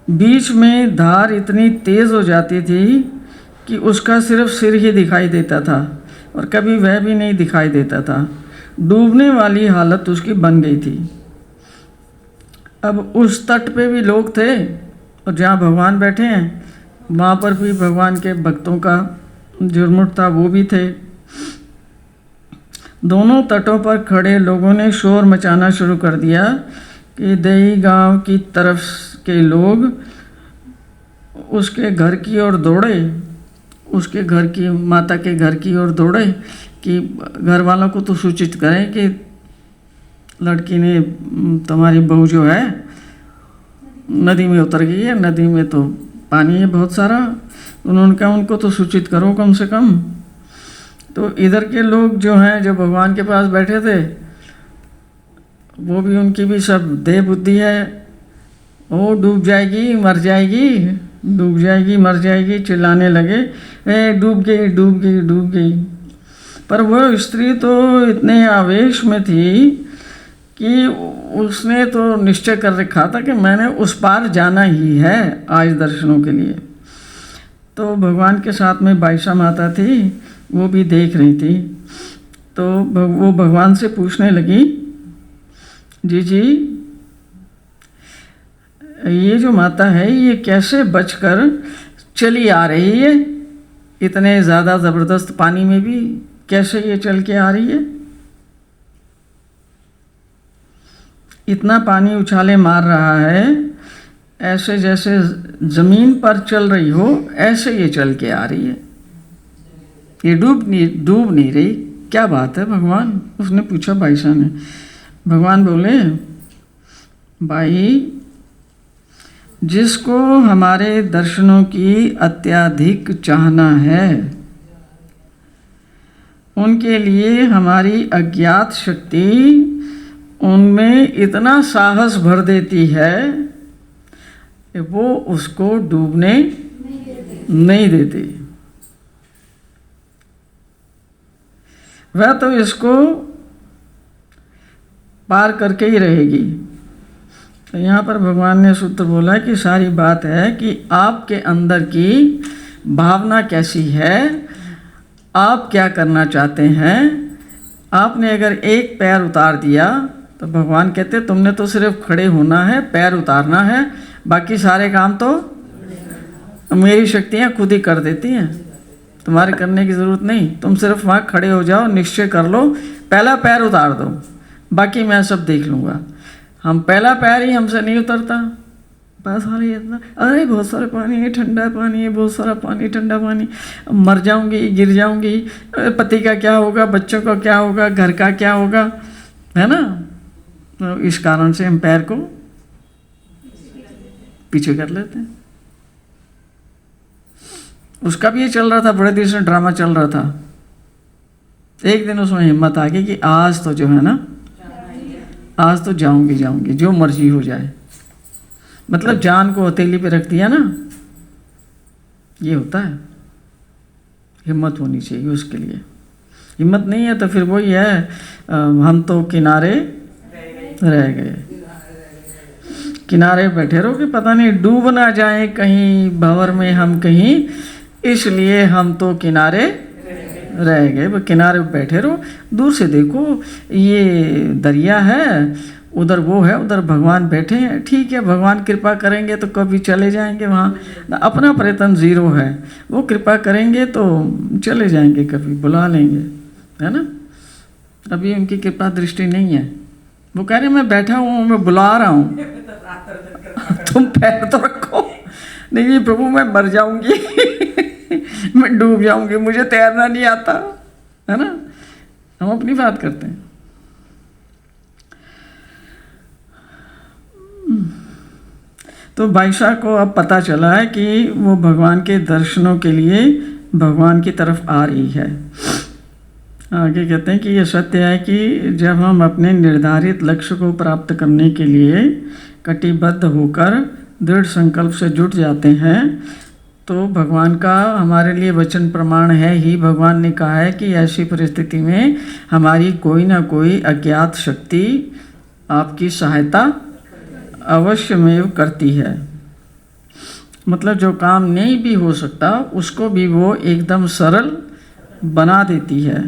Speaker 1: बीच में धार इतनी तेज़ हो जाती थी कि उसका सिर्फ सिर ही दिखाई देता था और कभी वह भी नहीं दिखाई देता था। डूबने वाली हालत उसकी बन गई थी। अब उस तट पे भी लोग थे और जहाँ भगवान बैठे हैं वहाँ पर भी भगवान के भक्तों का झुरमुट था, वो भी थे। दोनों तटों पर खड़े लोगों ने शोर मचाना शुरू कर दिया कि दही गांव की तरफ के लोग उसके घर की ओर दौड़े, उसके घर की माता के घर की ओर दौड़े कि घर वालों को तो सूचित करें कि लड़की ने, तुम्हारी बहू जो है नदी में उतर गई है, नदी में तो पानी है बहुत सारा। उन्होंने कहा उनको तो सूचित करो कम से कम। तो इधर के लोग जो हैं, जो भगवान के पास बैठे थे, वो भी, उनकी भी सब देह बुद्धि है, वो डूब जाएगी मर जाएगी, डूब जाएगी मर जाएगी, चिल्लाने लगे, ए डूब गई डूब गई डूब गई। पर वह स्त्री तो इतने आवेश में थी कि उसने तो निश्चय कर रखा था कि मैंने उस पार जाना ही है आज दर्शनों के लिए। तो भगवान के साथ में बाईशा माता थी, वो भी देख रही थी। तो वो भगवान से पूछने लगी, जी ये जो माता है ये कैसे बचकर चली आ रही है, इतने ज़्यादा ज़बरदस्त पानी में भी कैसे ये चल के आ रही है। इतना पानी उछाले मार रहा है, ऐसे जैसे ज़मीन पर चल रही हो ऐसे ये चल के आ रही है। ये डूब नहीं रही। क्या बात है भगवान? उसने पूछा बाईसा ने। भगवान बोले, भाई जिसको हमारे दर्शनों की अत्यधिक चाहना है उनके लिए हमारी अज्ञात शक्ति उनमें इतना साहस भर देती है कि वो उसको डूबने नहीं देती। वह तो इसको पार करके ही रहेगी। तो यहाँ पर भगवान ने सूत्र बोला कि सारी बात है कि आपके अंदर की भावना कैसी है, आप क्या करना चाहते हैं। आपने अगर एक पैर उतार दिया तो भगवान कहते तुमने तो सिर्फ खड़े होना है, पैर उतारना है, बाकी सारे काम तो मेरी शक्तियाँ खुद ही कर देती हैं, तुम्हारे करने की ज़रूरत नहीं। तुम सिर्फ वहाँ खड़े हो जाओ, निश्चय कर लो, पहला पैर उतार दो, बाकी मैं सब देख लूँगा। हम पहला पैर ही हमसे नहीं उतरता, बस हाल इतना, अरे बहुत सारा पानी है, ठंडा पानी है, बहुत सारा पानी, ठंडा पानी, मर जाऊंगी, गिर जाऊंगी, पति का क्या होगा, बच्चों का क्या होगा, घर का क्या होगा, है ना। तो इस कारण से हम पैर को पीछे कर लेते हैं। उसका भी ये चल रहा था, बड़े दिन से ड्रामा चल रहा था। एक दिन उसमें हिम्मत आ गई कि आज तो जो है ना, आज तो जाऊंगी जो मर्जी हो जाए। मतलब जान को हथेली पे रख दिया ना, ये होता है। हिम्मत होनी चाहिए उसके लिए। हिम्मत नहीं है तो फिर वही है, हम तो किनारे रह गए, किनारे बैठे रहो कि पता नहीं डूब ना जाए कहीं भंवर में हम कहीं, इसलिए हम तो किनारे रह गए। वो किनारे बैठे रहो, दूर से देखो ये दरिया है, उधर वो है, उधर भगवान बैठे हैं, ठीक है, भगवान कृपा करेंगे तो कभी चले जाएंगे वहाँ। अपना प्रयत्न ज़ीरो है, वो कृपा करेंगे तो चले जाएंगे, कभी बुला लेंगे, है ना। अभी उनकी कृपा दृष्टि नहीं है। वो कह रहे मैं बैठा हूँ, मैं बुला रहा हूँ, तुम पैर तो रखो। नहीं प्रभु मैं मर जाऊंगी मैं डूब जाऊंगी, मुझे तैरना नहीं आता, है ना। हम अपनी बात करते हैं। तो बाईशा को अब पता चला है कि वो भगवान के दर्शनों के लिए भगवान की तरफ आ रही है। आगे कहते हैं कि यह सत्य है कि जब हम अपने निर्धारित लक्ष्य को प्राप्त करने के लिए कटिबद्ध होकर दृढ़ संकल्प से जुट जाते हैं तो भगवान का हमारे लिए वचन प्रमाण है ही। भगवान ने कहा है कि ऐसी परिस्थिति में हमारी कोई ना कोई अज्ञात शक्ति आपकी सहायता अवश्यमेव करती है। मतलब जो काम नहीं भी हो सकता उसको भी वो एकदम सरल बना देती है।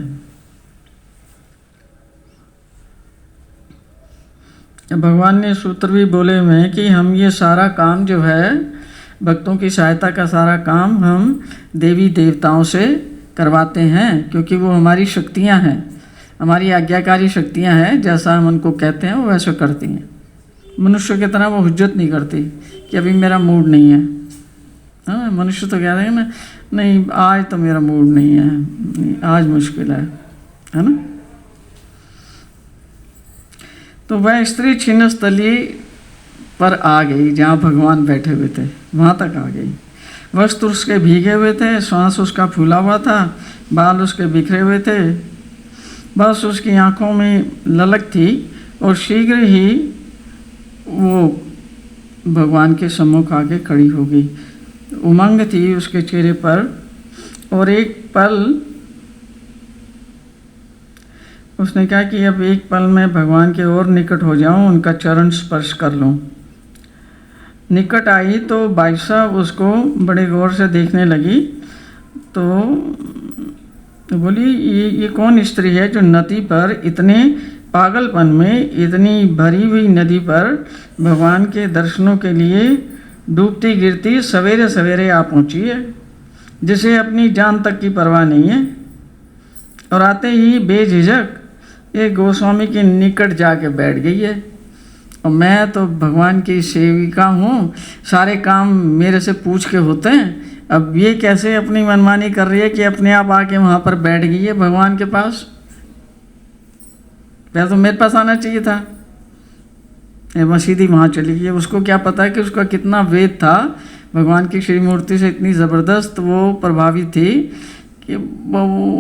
Speaker 1: भगवान ने सूत्र भी बोले हुए हैं कि हम ये सारा काम जो है भक्तों की सहायता का सारा काम हम देवी देवताओं से करवाते हैं, क्योंकि वो हमारी शक्तियां हैं, हमारी आज्ञाकारी शक्तियां हैं। जैसा हम उनको कहते हैं वो वैसा करती हैं। मनुष्य की तरह वो हुज्जत नहीं करती कि अभी मेरा मूड नहीं है। हाँ, मनुष्य तो कहते हैं ना, नहीं आज तो मेरा मूड नहीं है, नहीं, आज मुश्किल है ना। तो वह स्त्री छिन्न स्थली पर आ गई जहाँ भगवान बैठे हुए थे, वहाँ तक आ गई। वस्त्र उसके भीगे हुए थे, श्वास उसका फूला हुआ था, बाल उसके बिखरे हुए थे, बस उसकी आंखों में ललक थी और शीघ्र ही वो भगवान के सम्मुख आके खड़ी हो गई। उमंग थी उसके चेहरे पर और एक पल उसने कहा कि अब एक पल में भगवान के और निकट हो जाऊं, उनका चरण स्पर्श कर लूं। निकट आई तो बाईसा उसको बड़े गौर से देखने लगी। तो बोली ये कौन स्त्री है जो नदी पर इतने पागलपन में, इतनी भरी हुई नदी पर भगवान के दर्शनों के लिए डूबती गिरती सवेरे सवेरे आ पहुंची है, जिसे अपनी जान तक की परवाह नहीं है। और आते ही बेझिझक एक गोस्वामी के निकट जाके बैठ गई है। और मैं तो भगवान की सेविका हूँ, सारे काम मेरे से पूछ के होते हैं। अब ये कैसे अपनी मनमानी कर रही है कि अपने आप आके वहाँ पर बैठ गई है भगवान के पास। पहले तो मेरे पास आना चाहिए था, वह सीधी वहाँ चली गई। उसको क्या पता कि उसका कितना वेद था, भगवान की श्री मूर्ति से इतनी ज़बरदस्त वो प्रभावित थी कि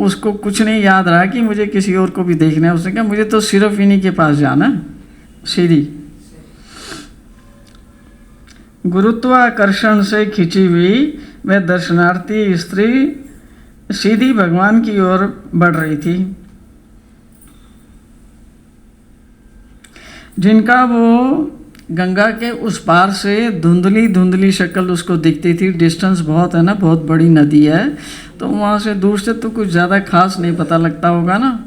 Speaker 1: उसको कुछ नहीं याद रहा कि मुझे किसी और को भी देखना है। उसने कहा मुझे तो सिर्फ इन्हीं के पास जाना है, सीधी। गुरुत्वाकर्षण से खिंची हुई वह दर्शनार्थी स्त्री सीधी भगवान की ओर बढ़ रही थी, जिनका वो गंगा के उस पार से धुंधली धुंधली शक्ल उसको दिखती थी। डिस्टेंस बहुत है ना, बहुत बड़ी नदी है, तो वहाँ से दूर से तो कुछ ज़्यादा खास नहीं पता लगता होगा ना।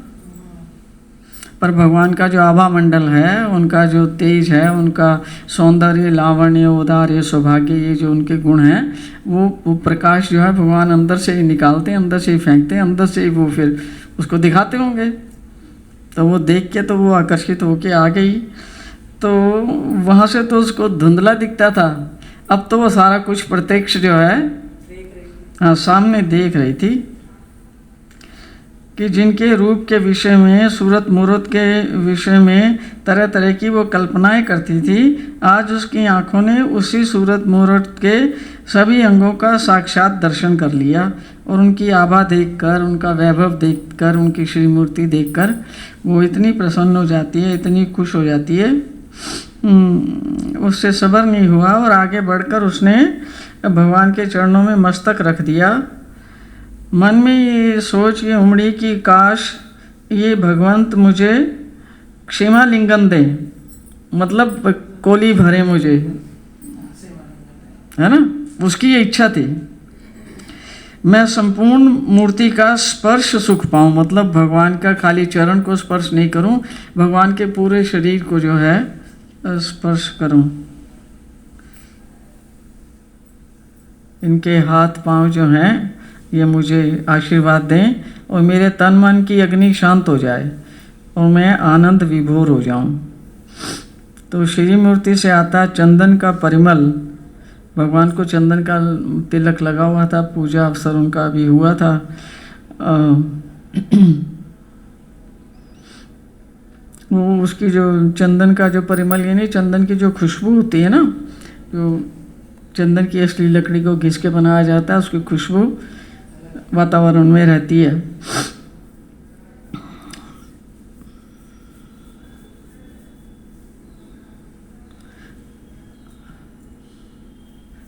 Speaker 1: पर भगवान का जो आभा मंडल है, उनका जो तेज है, उनका सौंदर्य, लावण्य, औदार्य, सौभाग्य, ये जो उनके गुण हैं, वो प्रकाश जो है भगवान अंदर से ही निकालते हैं, अंदर से ही फेंकते हैं, अंदर से ही वो फिर उसको दिखाते होंगे। तो वो देख के तो वो आकर्षित होके आ गई। तो वहाँ से तो उसको धुंधला दिखता था, अब तो वो सारा कुछ प्रत्यक्ष जो है हाँ सामने देख रही थी कि जिनके रूप के विषय में, सूरत मूरत के विषय में तरह तरह की वो कल्पनाएं करती थी, आज उसकी आंखों ने उसी सूरत मूरत के सभी अंगों का साक्षात दर्शन कर लिया। और उनकी आभा देखकर, उनका वैभव देखकर, उनकी श्री मूर्ति देखकर वो इतनी प्रसन्न हो जाती है, इतनी खुश हो जाती है, उससे सब्र नहीं हुआ और आगे बढ़कर उसने भगवान के चरणों में मस्तक रख दिया। मन में ये सोच ये उमड़ी कि काश ये भगवंत मुझे क्षमा लिंगन दे, मतलब कोली भरे मुझे, है ना, उसकी ये इच्छा थी। मैं संपूर्ण मूर्ति का स्पर्श सुख पाऊँ, मतलब भगवान का खाली चरण को स्पर्श नहीं करूं, भगवान के पूरे शरीर को जो है स्पर्श करूं। इनके हाथ पांव जो हैं ये मुझे आशीर्वाद दें और मेरे तन मन की अग्नि शांत हो जाए और मैं आनंद विभोर हो जाऊं। तो श्री मूर्ति से आता चंदन का परिमल, भगवान को चंदन का तिलक लगा हुआ था, पूजा अवसर उनका भी हुआ था। वो उसकी जो चंदन का जो परिमल, यानी चंदन की जो खुशबू होती है ना, जो चंदन की असली लकड़ी को घिस के बनाया जाता है, उसकी खुशबू वातावरण में रहती है।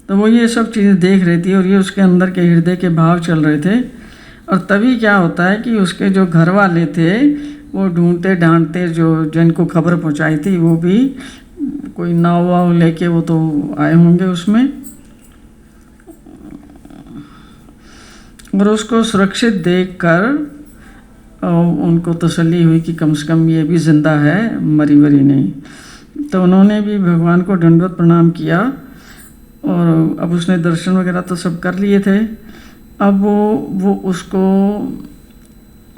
Speaker 1: तो वो ये सब चीज़ें देख रही थी और ये उसके अंदर के हृदय के भाव चल रहे थे। और तभी क्या होता है कि उसके जो घर वाले थे वो ढूंढते ढांढते, जो जिनको खबर पहुंचाई थी वो भी कोई नाव वाव लेके वो तो आए होंगे उसमें, और उसको सुरक्षित देखकर उनको तसल्ली हुई कि कम से कम ये भी जिंदा है, मरी वरी नहीं। तो उन्होंने भी भगवान को दंडवत प्रणाम किया और अब उसने दर्शन वगैरह तो सब कर लिए थे। अब वो उसको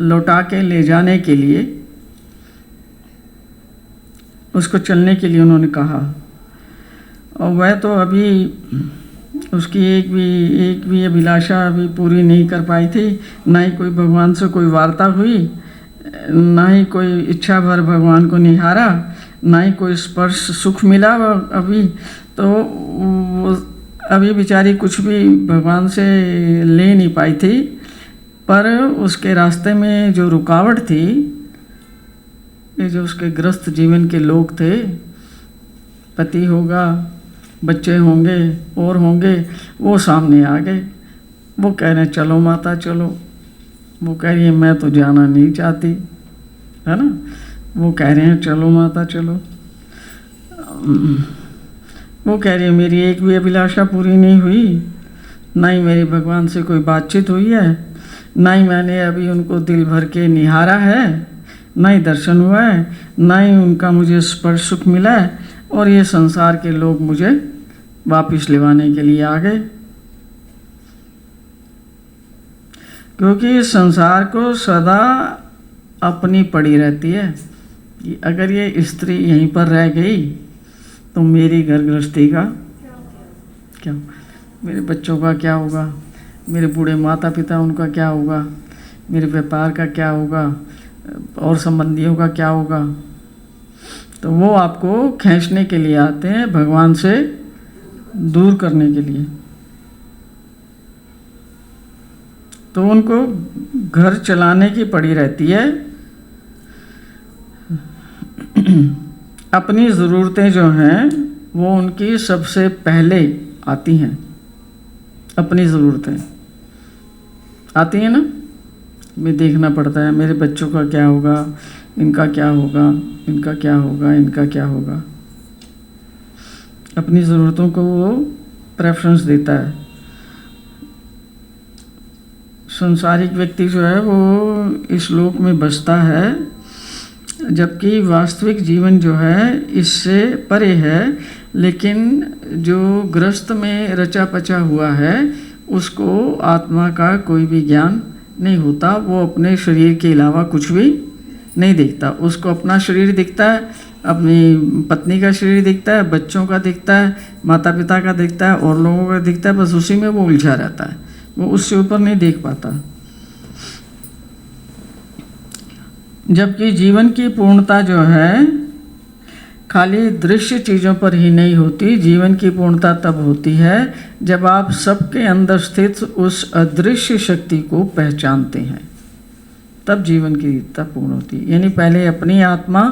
Speaker 1: लौटा के ले जाने के लिए, उसको चलने के लिए उन्होंने कहा। और वह तो अभी उसकी एक भी अभिलाषा अभी पूरी नहीं कर पाई थी, ना ही कोई भगवान से कोई वार्ता हुई, ना ही कोई इच्छा भर भगवान को निहारा, ना ही कोई स्पर्श सुख मिला अभी। तो वो अभी बेचारी कुछ भी भगवान से ले नहीं पाई थी। पर उसके रास्ते में जो रुकावट थी, ये जो उसके ग्रस्त जीवन के लोग थे, पति होगा, बच्चे होंगे और होंगे, वो सामने आ गए। वो कह रहे हैं चलो माता चलो, वो कह रही है मैं तो जाना नहीं चाहती, है ना, वो कह रहे हैं चलो माता चलो। वो कह रही है मेरी एक भी अभिलाषा पूरी नहीं हुई, ना ही मेरी भगवान से कोई बातचीत हुई है, ना ही मैंने अभी उनको दिल भर के निहारा है, ना ही दर्शन हुआ है, ना ही उनका मुझे स्पर्श सुख मिला है, और ये संसार के लोग मुझे वापिस लेवाने के लिए आ गए। क्योंकि इस संसार को सदा अपनी पड़ी रहती है कि अगर ये स्त्री यहीं पर रह गई तो मेरी घर गृहस्थी का क्या, मेरे बच्चों का क्या होगा, मेरे बूढ़े माता पिता उनका क्या होगा, मेरे व्यापार का क्या होगा, और संबंधियों का क्या होगा। तो वो आपको खींचने के लिए आते हैं, भगवान से दूर करने के लिए। तो उनको घर चलाने की पड़ी रहती है। अपनी ज़रूरतें जो हैं वो उनकी सबसे पहले आती हैं। अपनी ज़रूरतें आती हैं ना, मैं देखना पड़ता है मेरे बच्चों का क्या होगा, इनका क्या होगा, इनका क्या होगा, इनका क्या होगा। अपनी ज़रूरतों को वो प्रेफरेंस देता है। संसारिक व्यक्ति जो है वो इस लोक में बसता है, जबकि वास्तविक जीवन जो है इससे परे है। लेकिन जो गृहस्थ में रचा पचा हुआ है उसको आत्मा का कोई भी ज्ञान नहीं होता। वो अपने शरीर के अलावा कुछ भी नहीं दिखता। उसको अपना शरीर दिखता है, अपनी पत्नी का शरीर दिखता है, बच्चों का दिखता है, माता पिता का दिखता है, और लोगों का दिखता है। बस उसी में वो उलझा रहता है, वो उससे ऊपर नहीं देख पाता। जबकि जीवन की पूर्णता जो है खाली दृश्य चीज़ों पर ही नहीं होती। जीवन की पूर्णता तब होती है जब आप सबके अंदर स्थित उस अदृश्य शक्ति को पहचानते हैं, तब जीवन की दीप्तता पूर्ण होती है। यानी पहले अपनी आत्मा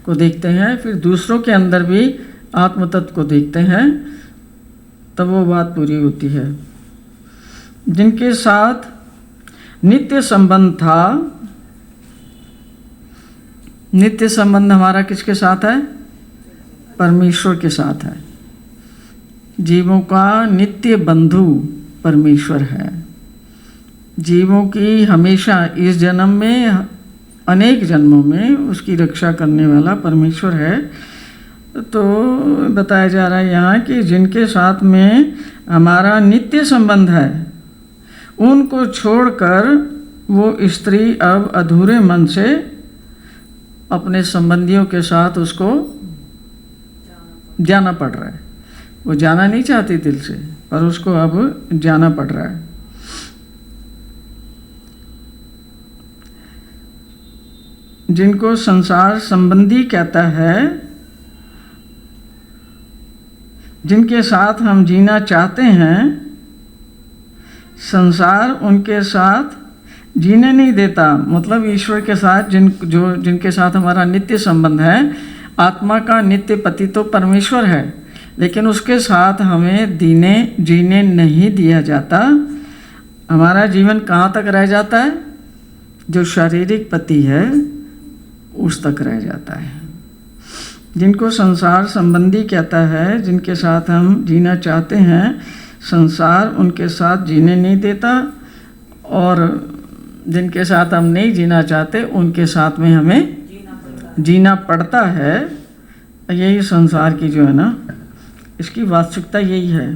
Speaker 1: को देखते हैं, फिर दूसरों के अंदर भी आत्म तत्व को देखते हैं, तब वो बात पूरी होती है। जिनके साथ नित्य संबंध था, नित्य संबंध हमारा किसके साथ है? परमेश्वर के साथ है। जीवों का नित्य बंधु परमेश्वर है। जीवों की हमेशा इस जन्म में, अनेक जन्मों में उसकी रक्षा करने वाला परमेश्वर है। तो बताया जा रहा है यहाँ कि जिनके साथ में हमारा नित्य संबंध है, उनको छोड़कर वो स्त्री अब अधूरे मन से अपने संबंधियों के साथ उसको जाना पड़ रहा है। वो जाना नहीं चाहती दिल से, पर उसको अब जाना पड़ रहा है। जिनको संसार संबंधी कहता है, जिनके साथ हम जीना चाहते हैं, संसार उनके साथ जीने नहीं देता। मतलब ईश्वर के साथ जिनके साथ हमारा नित्य संबंध है, आत्मा का नित्य पति तो परमेश्वर है, लेकिन उसके साथ हमें जीने नहीं दिया जाता। हमारा जीवन कहाँ तक रह जाता है? जो शारीरिक पति है उस तक रह जाता है। जिनको संसार संबंधी कहता है, जिनके साथ हम जीना चाहते हैं, संसार उनके साथ जीने नहीं देता, और जिनके साथ हम नहीं जीना चाहते उनके साथ में हमें जीना पड़ता है। यही संसार की जो है ना, इसकी वास्तविकता यही है।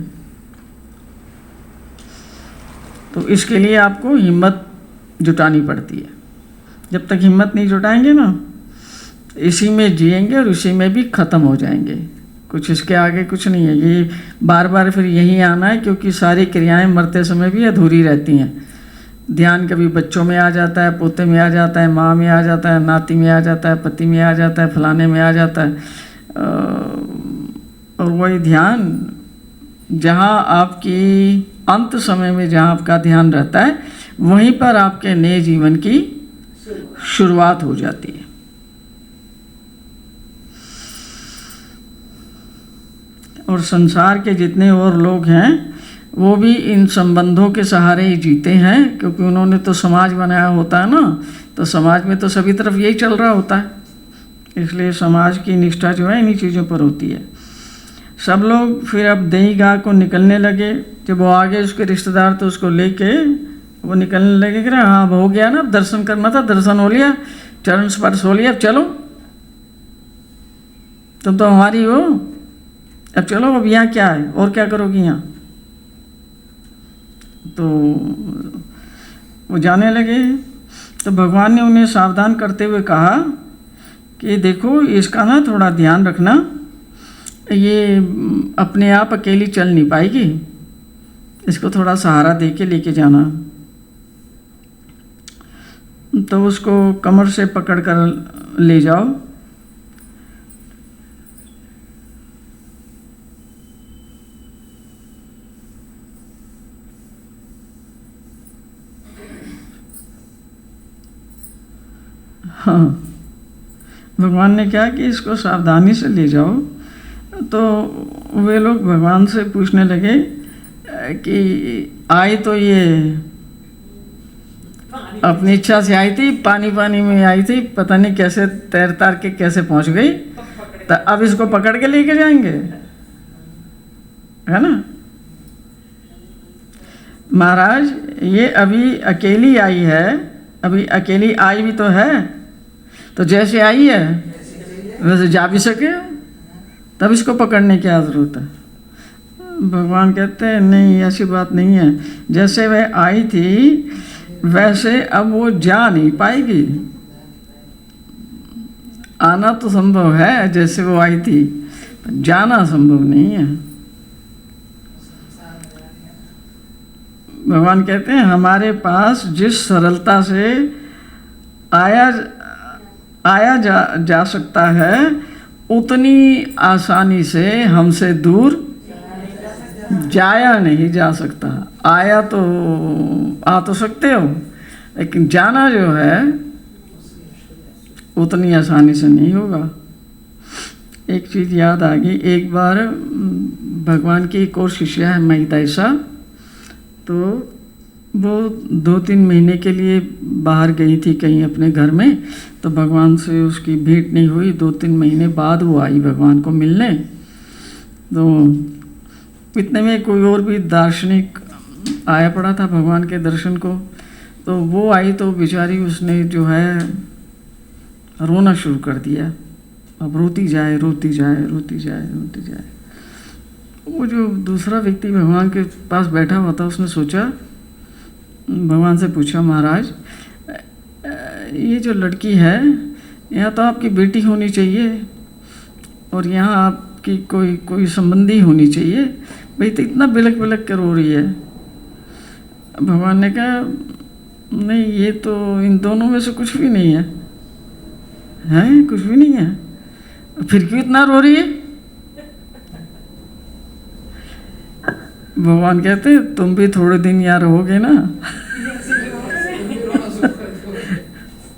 Speaker 1: तो इसके लिए आपको हिम्मत जुटानी पड़ती है। जब तक हिम्मत नहीं जुटाएंगे ना, इसी में जिएंगे और इसी में भी ख़त्म हो जाएंगे। कुछ इसके आगे कुछ नहीं है। ये बार बार फिर यही आना है, क्योंकि सारी क्रियाएं मरते समय भी अधूरी रहती हैं। ध्यान कभी बच्चों में आ जाता है, पोते में आ जाता है, माँ में आ जाता है, नाती में आ जाता है, पति में आ जाता है, फलाने में आ जाता है। और वही ध्यान जहाँ आपकी अंत समय में जहाँ आपका ध्यान रहता है, वहीं पर आपके नए जीवन की शुरुआत हो जाती है। और संसार के जितने और लोग हैं वो भी इन संबंधों के सहारे ही जीते हैं, क्योंकि उन्होंने तो समाज बनाया होता है ना, तो समाज में तो सभी तरफ यही चल रहा होता है। इसलिए समाज की निष्ठा जो है इन्हीं चीज़ों पर होती है। सब लोग फिर अब दही गाह को निकलने लगे। जब वो आगे उसके रिश्तेदार तो उसको लेके वो निकलने लगे कि हाँ हो गया ना, अब दर्शन करना था, दर्शन हो लिया, चरण स्पर्श हो लिया, अब चलो, तुम तो हमारी हो, अब चलो, अब यहाँ क्या है और क्या करोगी यहाँ। तो वो जाने लगे। तो भगवान ने उन्हें सावधान करते हुए कहा कि देखो, इसका ना थोड़ा ध्यान रखना, ये अपने आप अकेली चल नहीं पाएगी, इसको थोड़ा सहारा दे के लेके जाना। तो उसको कमर से पकड़ कर ले जाओ। हाँ, भगवान ने क्या कि इसको सावधानी से ले जाओ। तो वे लोग भगवान से पूछने लगे कि आई तो ये अपनी इच्छा से आई थी, पानी पानी में आई थी, पता नहीं कैसे तैर तार के कैसे पहुंच गई, तो अब इसको पकड़ के लेके जाएंगे, है ना। महाराज, ये अभी अकेली आई है, अभी अकेली आई भी तो है, तो जैसे आई है वैसे जा भी सके, तब इसको पकड़ने की क्या ज़रूरत है। भगवान कहते हैं नहीं, ऐसी बात नहीं है, जैसे वह आई थी वैसे अब वो जा नहीं पाएगी। आना तो संभव है जैसे वो आई थी, जाना संभव नहीं है। भगवान कहते हैं हमारे पास जिस सरलता से आया जा सकता है, उतनी आसानी से हमसे दूर जाया नहीं जा सकता। आया तो आ तो सकते हो, लेकिन जाना जो है उतनी आसानी से नहीं होगा। एक चीज़ याद आ गई, एक बार भगवान की एक और शिष्या है महिताइसा, तो वो 2-3 महीने के लिए बाहर गई थी कहीं अपने घर में, तो भगवान से उसकी भेंट नहीं हुई। 2-3 महीने बाद वो आई भगवान को मिलने। तो इतने में कोई और भी दार्शनिक आया पड़ा था भगवान के दर्शन को, तो वो आई तो बेचारी उसने जो है रोना शुरू कर दिया। अब रोती जाए रोती जाए रोती जाए रोती जाए। वो जो दूसरा व्यक्ति भगवान के पास बैठा हुआ था, उसने सोचा, भगवान से पूछा, महाराज ये जो लड़की है यहाँ तो आपकी बेटी होनी चाहिए और यहाँ आपकी कोई संबंधी होनी चाहिए, भाई तो इतना बिलक बिलक के रो रही है। भगवान ने कहा नहीं, ये तो इन दोनों में से कुछ भी नहीं है, हैं कुछ भी नहीं है, फिर क्यों इतना रो रही है। भगवान कहते तुम भी थोड़े दिन यहाँ रहोगे ना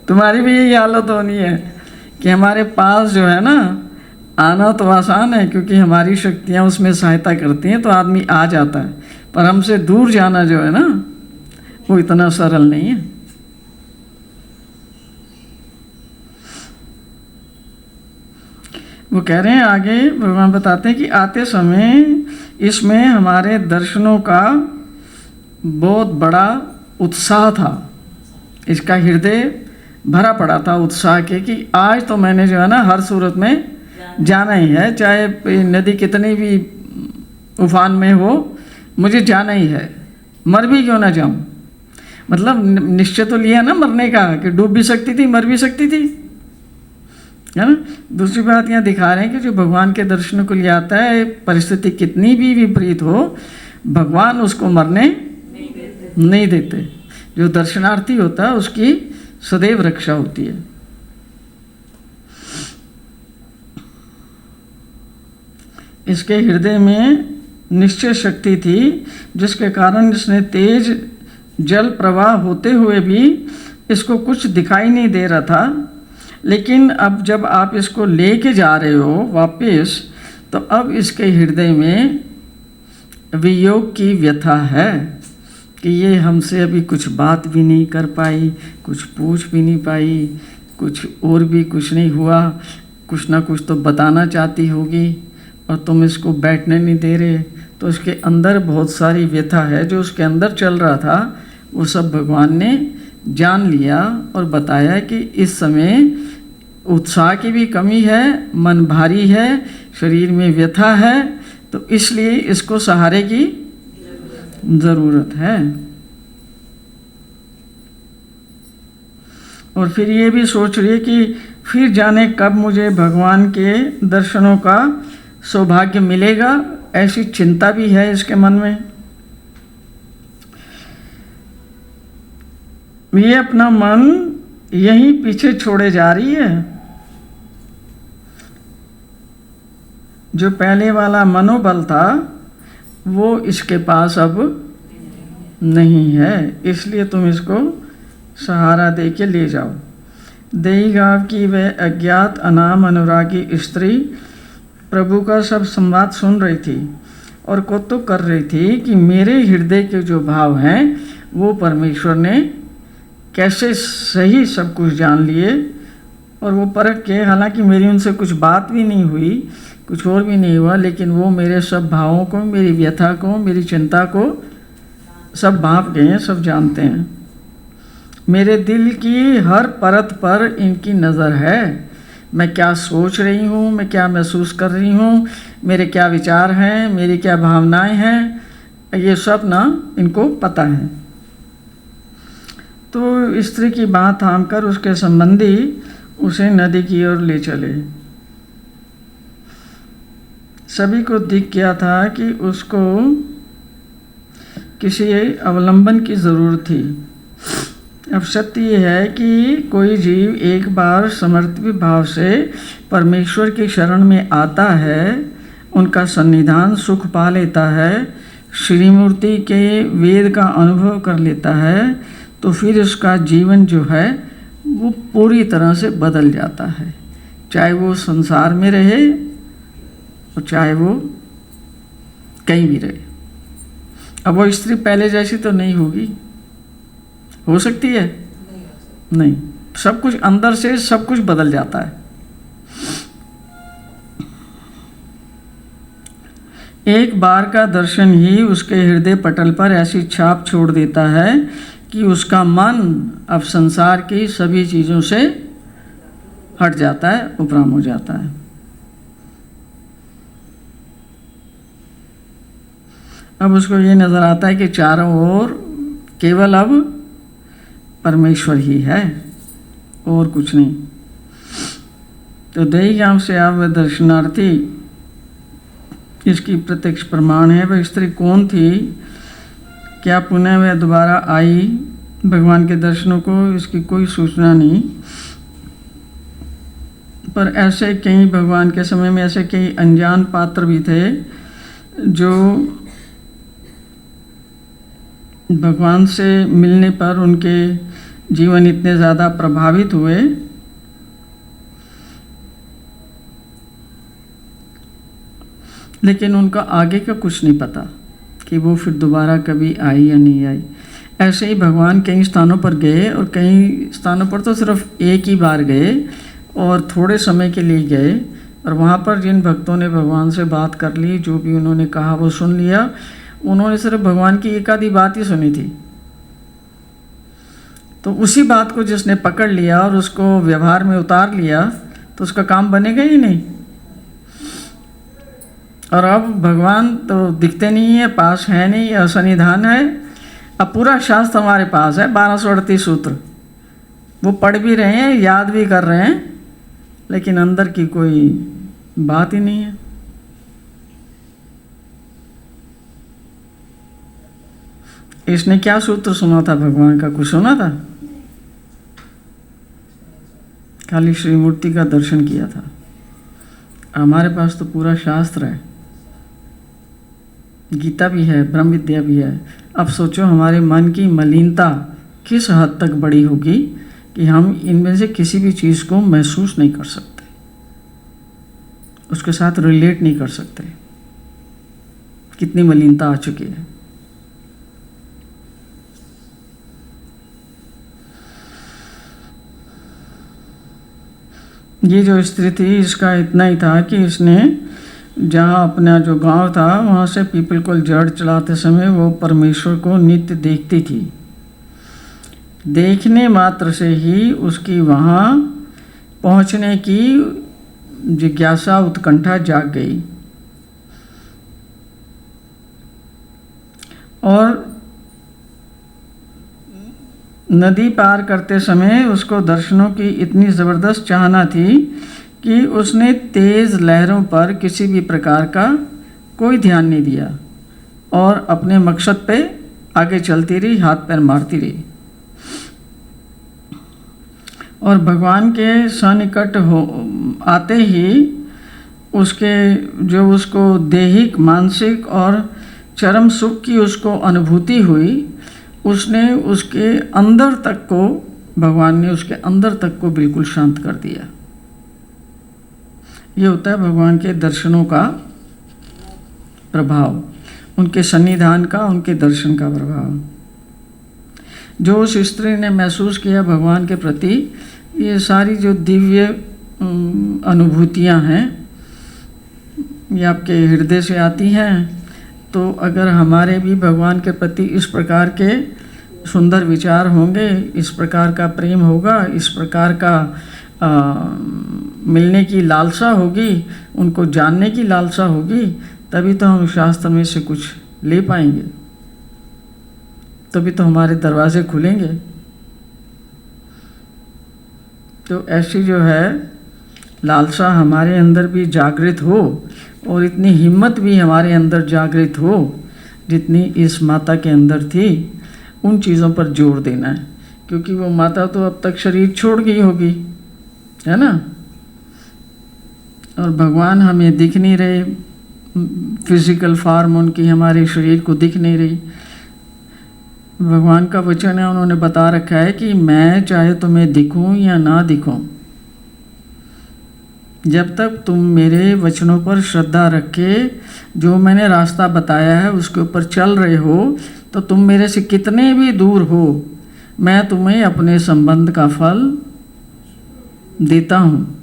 Speaker 1: तुम्हारी भी यही हालत होनी है कि हमारे पास जो है ना, आना तो आसान है क्योंकि हमारी शक्तियाँ उसमें सहायता करती हैं, तो आदमी आ जाता है, पर हमसे दूर जाना जो है ना, वो इतना सरल नहीं है। वो कह रहे हैं आगे, भगवान बताते हैं कि आते समय इसमें हमारे दर्शनों का बहुत बड़ा उत्साह था। इसका हृदय भरा पड़ा था उत्साह के कि आज तो मैंने जो है ना हर सूरत में जाना ही है, चाहे नदी कितनी भी उफान में हो, मुझे जाना ही है, मर भी क्यों ना जाऊं। मतलब निश्चय तो लिया ना मरने का, कि डूब भी सकती थी मर भी सकती थी, है ना। दूसरी बात यहाँ दिखा रहे हैं कि जो भगवान के दर्शनों को लिए आता है, परिस्थिति कितनी भी विपरीत हो, भगवान उसको मरने नहीं देते। जो दर्शनार्थी होता है उसकी सदैव रक्षा होती है। इसके हृदय में निश्चय शक्ति थी, जिसके कारण इसने तेज जल प्रवाह होते हुए भी इसको कुछ दिखाई नहीं दे रहा था। लेकिन अब जब आप इसको लेके जा रहे हो वापस, तो अब इसके हृदय में वियोग की व्यथा है कि ये हमसे अभी कुछ बात भी नहीं कर पाई, कुछ पूछ भी नहीं पाई, कुछ और भी कुछ नहीं हुआ, कुछ ना कुछ तो बताना चाहती होगी और तुम इसको बैठने नहीं दे रहे। तो उसके अंदर बहुत सारी व्यथा है, जो उसके अंदर चल रहा था वो सब भगवान ने जान लिया और बताया कि इस समय उत्साह की भी कमी है, मन भारी है, शरीर में व्यथा है, तो इसलिए इसको सहारे की ज़रूरत है। और फिर ये भी सोच रही है कि फिर जाने कब मुझे भगवान के दर्शनों का सौभाग्य मिलेगा, ऐसी चिंता भी है इसके मन में। ये अपना मन यहीं पीछे छोड़े जा रही है। जो पहले वाला मनोबल था वो इसके पास अब नहीं है, इसलिए तुम इसको सहारा दे के ले जाओ। देई गाँव की वह अज्ञात अनाम अनुरागी स्त्री प्रभु का सब संवाद सुन रही थी और कौतुक कर रही थी कि मेरे हृदय के जो भाव हैं वो परमेश्वर ने कैसे सही सब कुछ जान लिए। और वो परख के, हालांकि मेरी उनसे कुछ बात भी नहीं हुई, कुछ और भी नहीं हुआ, लेकिन वो मेरे सब भावों को, मेरी व्यथा को, मेरी चिंता को सब भाप गए हैं, सब जानते हैं। मेरे दिल की हर परत पर इनकी नज़र है। मैं क्या सोच रही हूँ, मैं क्या महसूस कर रही हूँ, मेरे क्या विचार हैं, मेरी क्या भावनाएं हैं, ये सब ना इनको पता है। तो स्त्री की बात थामकर उसके संबंधी उसे नदी की ओर ले चले। सभी को दिख गया था कि उसको किसी अवलंबन की ज़रूरत थी। अब सत्य ये है कि कोई जीव एक बार समर्पित भाव से परमेश्वर की शरण में आता है, उनका सन्निधान सुख पा लेता है, श्रीमूर्ति के वेद का अनुभव कर लेता है, तो फिर उसका जीवन जो है वो पूरी तरह से बदल जाता है, चाहे वो संसार में रहे और चाहे वो कहीं भी रहे। अब वो स्त्री पहले जैसी तो नहीं होगी, हो सकती है नहीं, सब कुछ अंदर से सब कुछ बदल जाता है। एक बार का दर्शन ही उसके हृदय पटल पर ऐसी छाप छोड़ देता है कि उसका मन अब संसार की सभी चीज़ों से हट जाता है, उपराम हो जाता है। अब उसको ये नज़र आता है कि चारों ओर केवल अब परमेश्वर ही है और कुछ नहीं। तो देई गाँव से आप दर्शनार्थी इसकी प्रत्यक्ष प्रमाण है। वह स्त्री कौन थी, क्या पुनः वह दोबारा आई भगवान के दर्शनों को, इसकी कोई सूचना नहीं। पर ऐसे कई भगवान के समय में ऐसे कई अनजान पात्र भी थे जो भगवान से मिलने पर उनके जीवन इतने ज़्यादा प्रभावित हुए लेकिन उनका आगे का कुछ नहीं पता कि वो फिर दोबारा कभी आई या नहीं आई। ऐसे ही भगवान कई स्थानों पर गए और कई स्थानों पर तो सिर्फ एक ही बार गए और थोड़े समय के लिए गए, और वहाँ पर जिन भक्तों ने भगवान से बात कर ली, जो भी उन्होंने कहा वो सुन लिया, उन्होंने सिर्फ भगवान की एक आधी बात ही सुनी थी। तो उसी बात को जिसने पकड़ लिया और उसको व्यवहार में उतार लिया तो उसका काम बनेगा ही नहीं। और अब भगवान तो दिखते नहीं है, पास है नहीं, असन्निधान है। अब पूरा शास्त्र हमारे पास है, 1238 सूत्र, वो पढ़ भी रहे हैं, याद भी कर रहे हैं, लेकिन अंदर की कोई बात ही नहीं है। इसने क्या सूत्र सुना था भगवान का, कुछ सुना था? खाली श्रीमूर्ति का दर्शन किया था। हमारे पास तो पूरा शास्त्र है, गीता भी है, ब्रह्म विद्या भी है। अब सोचो हमारे मन की मलिनता किस हद तक बड़ी होगी कि हम इनमें से किसी भी चीज़ को महसूस नहीं कर सकते, उसके साथ रिलेट नहीं कर सकते। कितनी मलिनता आ चुकी है। ये जो स्त्री थी, इसका इतना ही था कि इसने जहाँ अपना जो गांव था वहाँ से पीपल को जड़ चलाते समय वो परमेश्वर को नित्य देखती थी। देखने मात्र से ही उसकी वहाँ पहुँचने की जिज्ञासा, उत्कंठा जाग गई। और नदी पार करते समय उसको दर्शनों की इतनी ज़बरदस्त चाहना थी कि उसने तेज़ लहरों पर किसी भी प्रकार का कोई ध्यान नहीं दिया और अपने मकसद पे आगे चलती रही, हाथ पैर मारती रही। और भगवान के सन्निकट हो आते ही उसको दैहिक, मानसिक और चरम सुख की उसको अनुभूति हुई, उसने उसके अंदर तक को, भगवान ने उसके अंदर तक को बिल्कुल शांत कर दिया। ये होता है भगवान के दर्शनों का प्रभाव, उनके सन्निधान का, उनके दर्शन का प्रभाव। जो उस स्त्री ने महसूस किया भगवान के प्रति, ये सारी जो दिव्य अनुभूतियाँ हैं, ये आपके हृदय से आती हैं। तो अगर हमारे भी भगवान के प्रति इस प्रकार के सुंदर विचार होंगे, इस प्रकार का प्रेम होगा, इस प्रकार का मिलने की लालसा होगी, उनको जानने की लालसा होगी, तभी तो हम शास्त्र में से कुछ ले पाएंगे, तभी तो हमारे दरवाजे खुलेंगे। तो ऐसी जो है लालसा हमारे अंदर भी जागृत हो और इतनी हिम्मत भी हमारे अंदर जागृत हो जितनी इस माता के अंदर थी, उन चीज़ों पर जोर देना है। क्योंकि वो माता तो अब तक शरीर छोड़ गई होगी, है ना, और भगवान हमें दिख नहीं रहे, फिजिकल फॉर्म उनकी हमारे शरीर को दिख नहीं रही। भगवान का वचन है, उन्होंने बता रखा है कि मैं चाहे तुम्हें दिखूं या ना दिखूं, जब तक तुम मेरे वचनों पर श्रद्धा रख के जो मैंने रास्ता बताया है उसके ऊपर चल रहे हो, तो तुम मेरे से कितने भी दूर हो, मैं तुम्हें अपने संबंध का फल देता हूँ।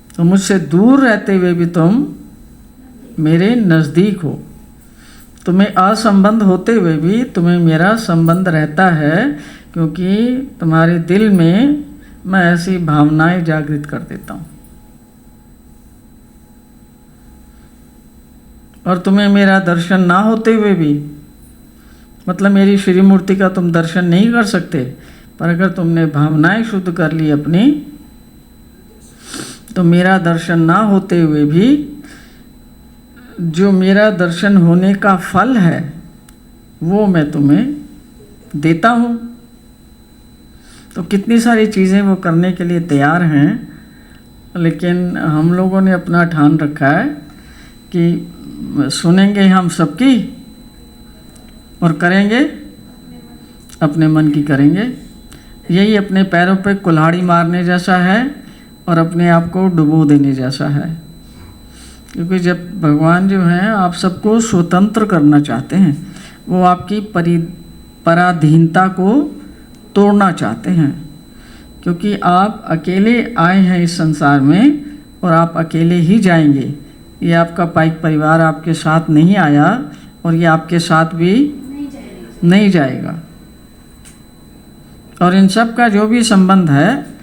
Speaker 1: तो मुझसे दूर रहते हुए भी तुम मेरे नज़दीक हो, तुम्हें असंबंध होते हुए भी तुम्हें मेरा संबंध रहता है, क्योंकि तुम्हारे दिल में मैं ऐसी भावनाएं जागृत कर देता हूँ। और तुम्हें मेरा दर्शन ना होते हुए भी, मतलब मेरी श्री मूर्ति का तुम दर्शन नहीं कर सकते, पर अगर तुमने भावनाएं शुद्ध कर ली अपनी, तो मेरा दर्शन ना होते हुए भी जो मेरा दर्शन होने का फल है वो मैं तुम्हें देता हूँ। तो कितनी सारी चीज़ें वो करने के लिए तैयार हैं, लेकिन हम लोगों ने अपना ठान रखा है कि सुनेंगे हम सबकी और करेंगे अपने मन की करेंगे। यही अपने पैरों पे कुल्हाड़ी मारने जैसा है और अपने आप को डुबो देने जैसा है। क्योंकि जब भगवान जो हैं आप सबको स्वतंत्र करना चाहते हैं, वो आपकी पराधीनता को तोड़ना चाहते हैं, क्योंकि आप अकेले आए हैं इस संसार में और आप अकेले ही जाएंगे। ये आपका पाइक परिवार आपके साथ नहीं आया और ये आपके साथ भी नहीं जाएगा। और इन सब का जो भी संबंध है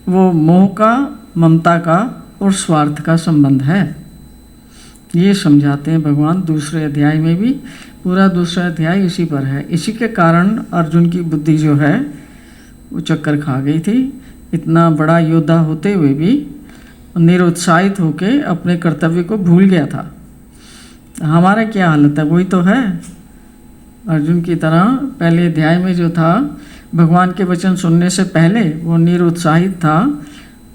Speaker 1: वो मोह का, ममता का और स्वार्थ का संबंध है। ये समझाते हैं भगवान दूसरे अध्याय में भी। पूरा दूसरा अध्याय इसी पर है। इसी के कारण अर्जुन की बुद्धि जो है वो चक्कर खा गई थी। इतना बड़ा योद्धा होते हुए भी निरुत्साहित होके अपने कर्तव्य को भूल गया था। हमारा क्या हालत है, वही तो है अर्जुन की तरह। पहले अध्याय में जो था, भगवान के वचन सुनने से पहले वो निरुत्साहित था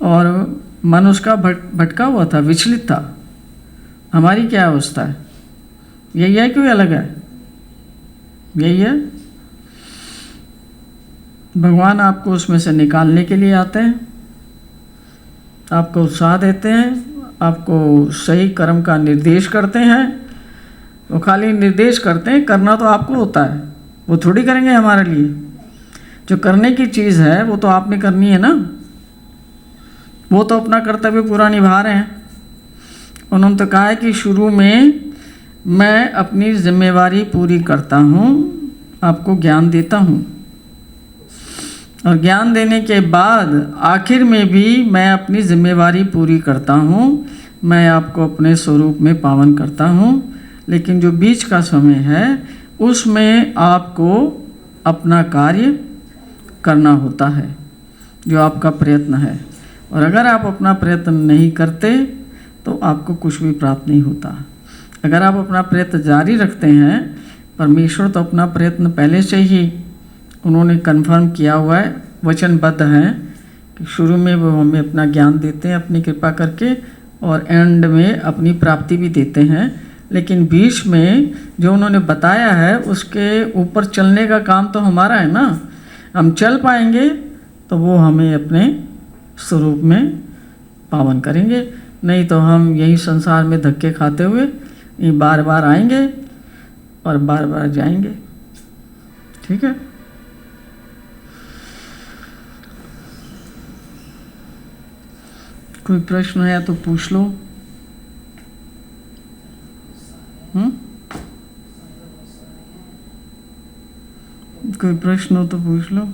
Speaker 1: और मन उसका भटका हुआ था, विचलित था। हमारी क्या अवस्था है? यही है, कोई अलग है? यही है। भगवान आपको उसमें से निकालने के लिए आते हैं, आपको उत्साह देते हैं, आपको सही कर्म का निर्देश करते हैं। वो खाली निर्देश करते हैं, करना तो आपको होता है, वो थोड़ी करेंगे हमारे लिए। जो करने की चीज़ है वो तो आपने करनी है ना, वो तो अपना कर्तव्य पूरा निभा रहे हैं। उन्होंने तो कहा है कि शुरू में मैं अपनी जिम्मेवारी पूरी करता हूँ, आपको ज्ञान देता हूँ, और ज्ञान देने के बाद आखिर में भी मैं अपनी जिम्मेवारी पूरी करता हूँ, मैं आपको अपने स्वरूप में पावन करता हूँ। लेकिन जो बीच का समय है उसमें आपको अपना कार्य करना होता है, जो आपका प्रयत्न है। और अगर आप अपना प्रयत्न नहीं करते तो आपको कुछ भी प्राप्त नहीं होता। अगर आप अपना प्रयत्न जारी रखते हैं, परमेश्वर तो अपना प्रयत्न पहले से ही उन्होंने कन्फर्म किया हुआ है, वचनबद्ध हैं कि शुरू में वो हमें अपना ज्ञान देते हैं अपनी कृपा करके, और एंड में अपनी प्राप्ति भी देते हैं। लेकिन बीच में जो उन्होंने बताया है उसके ऊपर चलने का काम तो हमारा है ना। हम चल पाएंगे तो वो हमें अपने स्वरूप में पावन करेंगे, नहीं तो हम यही संसार में धक्के खाते हुए ये बार बार आएंगे और बार बार जाएंगे। ठीक है। कोई प्रश्न है तो पूछ लो। कोई प्रश्न हो तो पूछ लो।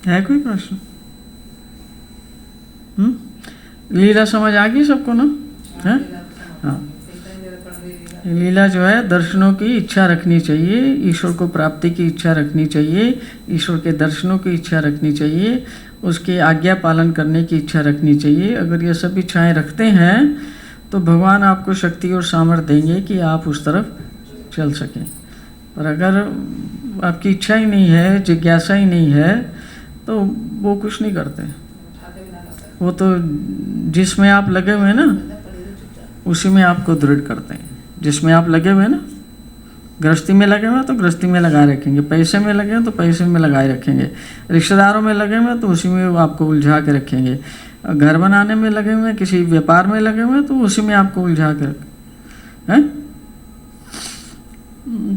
Speaker 1: है कोई प्रश्न? लीला समझ आ गई सबको ना? है? हाँ। लीला जो है दर्शनों की इच्छा रखनी चाहिए, ईश्वर को प्राप्ति की इच्छा रखनी चाहिए, ईश्वर के दर्शनों की इच्छा रखनी चाहिए, उसके आज्ञा पालन करने की इच्छा रखनी चाहिए। अगर ये सब इच्छाएं रखते हैं तो भगवान आपको शक्ति और सामर्थ्य देंगे कि आप उस तरफ चल सकें। और अगर आपकी इच्छा ही नहीं है, जिज्ञासा ही नहीं है, तो वो कुछ नहीं करते। वो तो जिसमें आप लगे हुए हैं ना उसी में आपको दृढ़ करते हैं। जिसमें आप लगे हुए हैं ना, गृहस्थी में लगे हुए हैं तो गृहस्थी में लगाए रखेंगे, पैसे में लगे हैं तो पैसे में लगाए रखेंगे, रिश्तेदारों में लगे हुए हैं तो उसी में वो आपको उलझा के रखेंगे, घर बनाने में लगे हुए हैं, किसी व्यापार में लगे हुए हैं तो उसी में आपको उलझा के रखें हैं।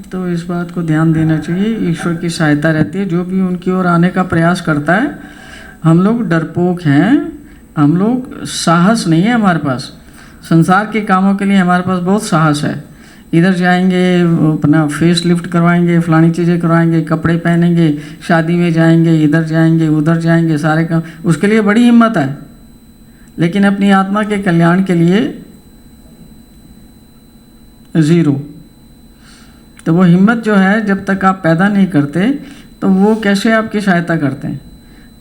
Speaker 1: तो इस बात को ध्यान देना चाहिए। ईश्वर की सहायता रहती है, जो भी उनकी ओर आने का प्रयास करता है। हम लोग डरपोक हैं, हम लोग साहस नहीं है हमारे पास। संसार के कामों के लिए हमारे पास बहुत साहस है। इधर जाएंगे, अपना फेस लिफ्ट करवाएंगे, फलानी चीज़ें करवाएंगे, कपड़े पहनेंगे, शादी में जाएंगे, इधर जाएंगे, उधर जाएंगे, सारे काम, उसके लिए बड़ी हिम्मत है। लेकिन अपनी आत्मा के कल्याण के लिए ज़ीरो। तो वो हिम्मत जो है जब तक आप पैदा नहीं करते तो वो कैसे आपकी सहायता करते हैं।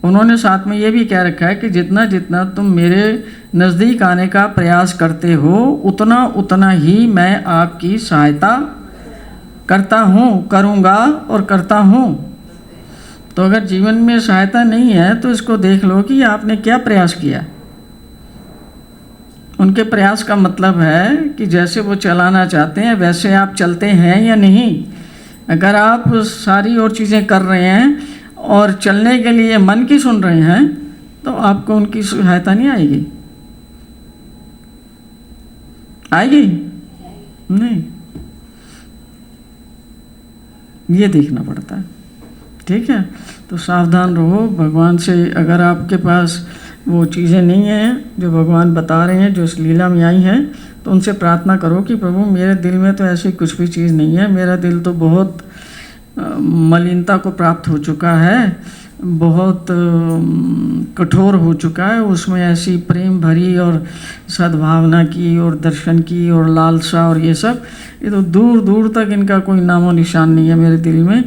Speaker 1: उन्होंने साथ में ये भी कह रखा है कि जितना जितना तुम मेरे नज़दीक आने का प्रयास करते हो उतना उतना ही मैं आपकी सहायता करता हूँ, करूँगा और करता हूँ। तो अगर जीवन में सहायता नहीं है तो इसको देख लो कि आपने क्या प्रयास किया। उनके प्रयास का मतलब है कि जैसे वो चलाना चाहते हैं वैसे आप चलते हैं या नहीं। अगर आप सारी और चीज़ें कर रहे हैं और चलने के लिए मन की सुन रहे हैं तो आपको उनकी सहायता नहीं आएगी। आएगी नहीं, ये देखना पड़ता है। ठीक है, तो सावधान रहो। भगवान से अगर आपके पास वो चीज़ें नहीं हैं जो भगवान बता रहे हैं, जो इस लीला में आई हैं, तो उनसे प्रार्थना करो कि प्रभु मेरे दिल में तो ऐसी कुछ भी चीज़ नहीं है। मेरा दिल तो बहुत मलिनता को प्राप्त हो चुका है, बहुत कठोर हो चुका है। उसमें ऐसी प्रेम भरी और सद्भावना की और दर्शन की और लालसा और ये सब, ये तो दूर दूर तक इनका कोई नामो निशान नहीं है मेरे दिल में।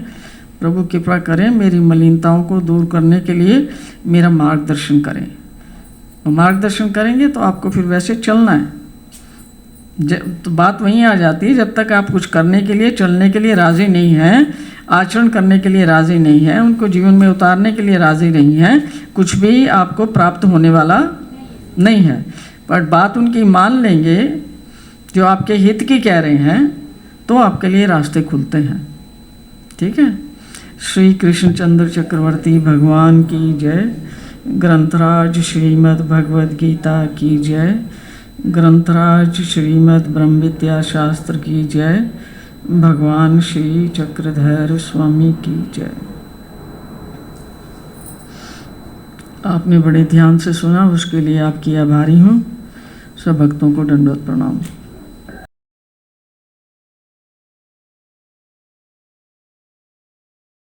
Speaker 1: प्रभु कृपा करें, मेरी मलिनताओं को दूर करने के लिए मेरा मार्गदर्शन करें। मार्गदर्शन करेंगे तो आपको फिर वैसे चलना है। तो बात वहीं आ जाती है, जब तक आप कुछ करने के लिए, चलने के लिए राज़ी नहीं हैं, आचरण करने के लिए राज़ी नहीं हैं, उनको जीवन में उतारने के लिए राज़ी नहीं हैं, कुछ भी आपको प्राप्त होने वाला नहीं है। पर बात उनकी मान लेंगे जो आपके हित की कह रहे हैं तो आपके लिए रास्ते खुलते हैं। ठीक है। श्री कृष्णचंद्र चक्रवर्ती भगवान की जय। ग्रंथराज श्रीमद् भगवद गीता की जय। ग्रंथराज श्रीमद् ब्रह्म विद्या शास्त्र की जय। भगवान श्री चक्रधर स्वामी की जय। आपने बड़े ध्यान से सुना, उसके लिए आपकी आभारी हूँ। सब भक्तों को दंडवत प्रणाम।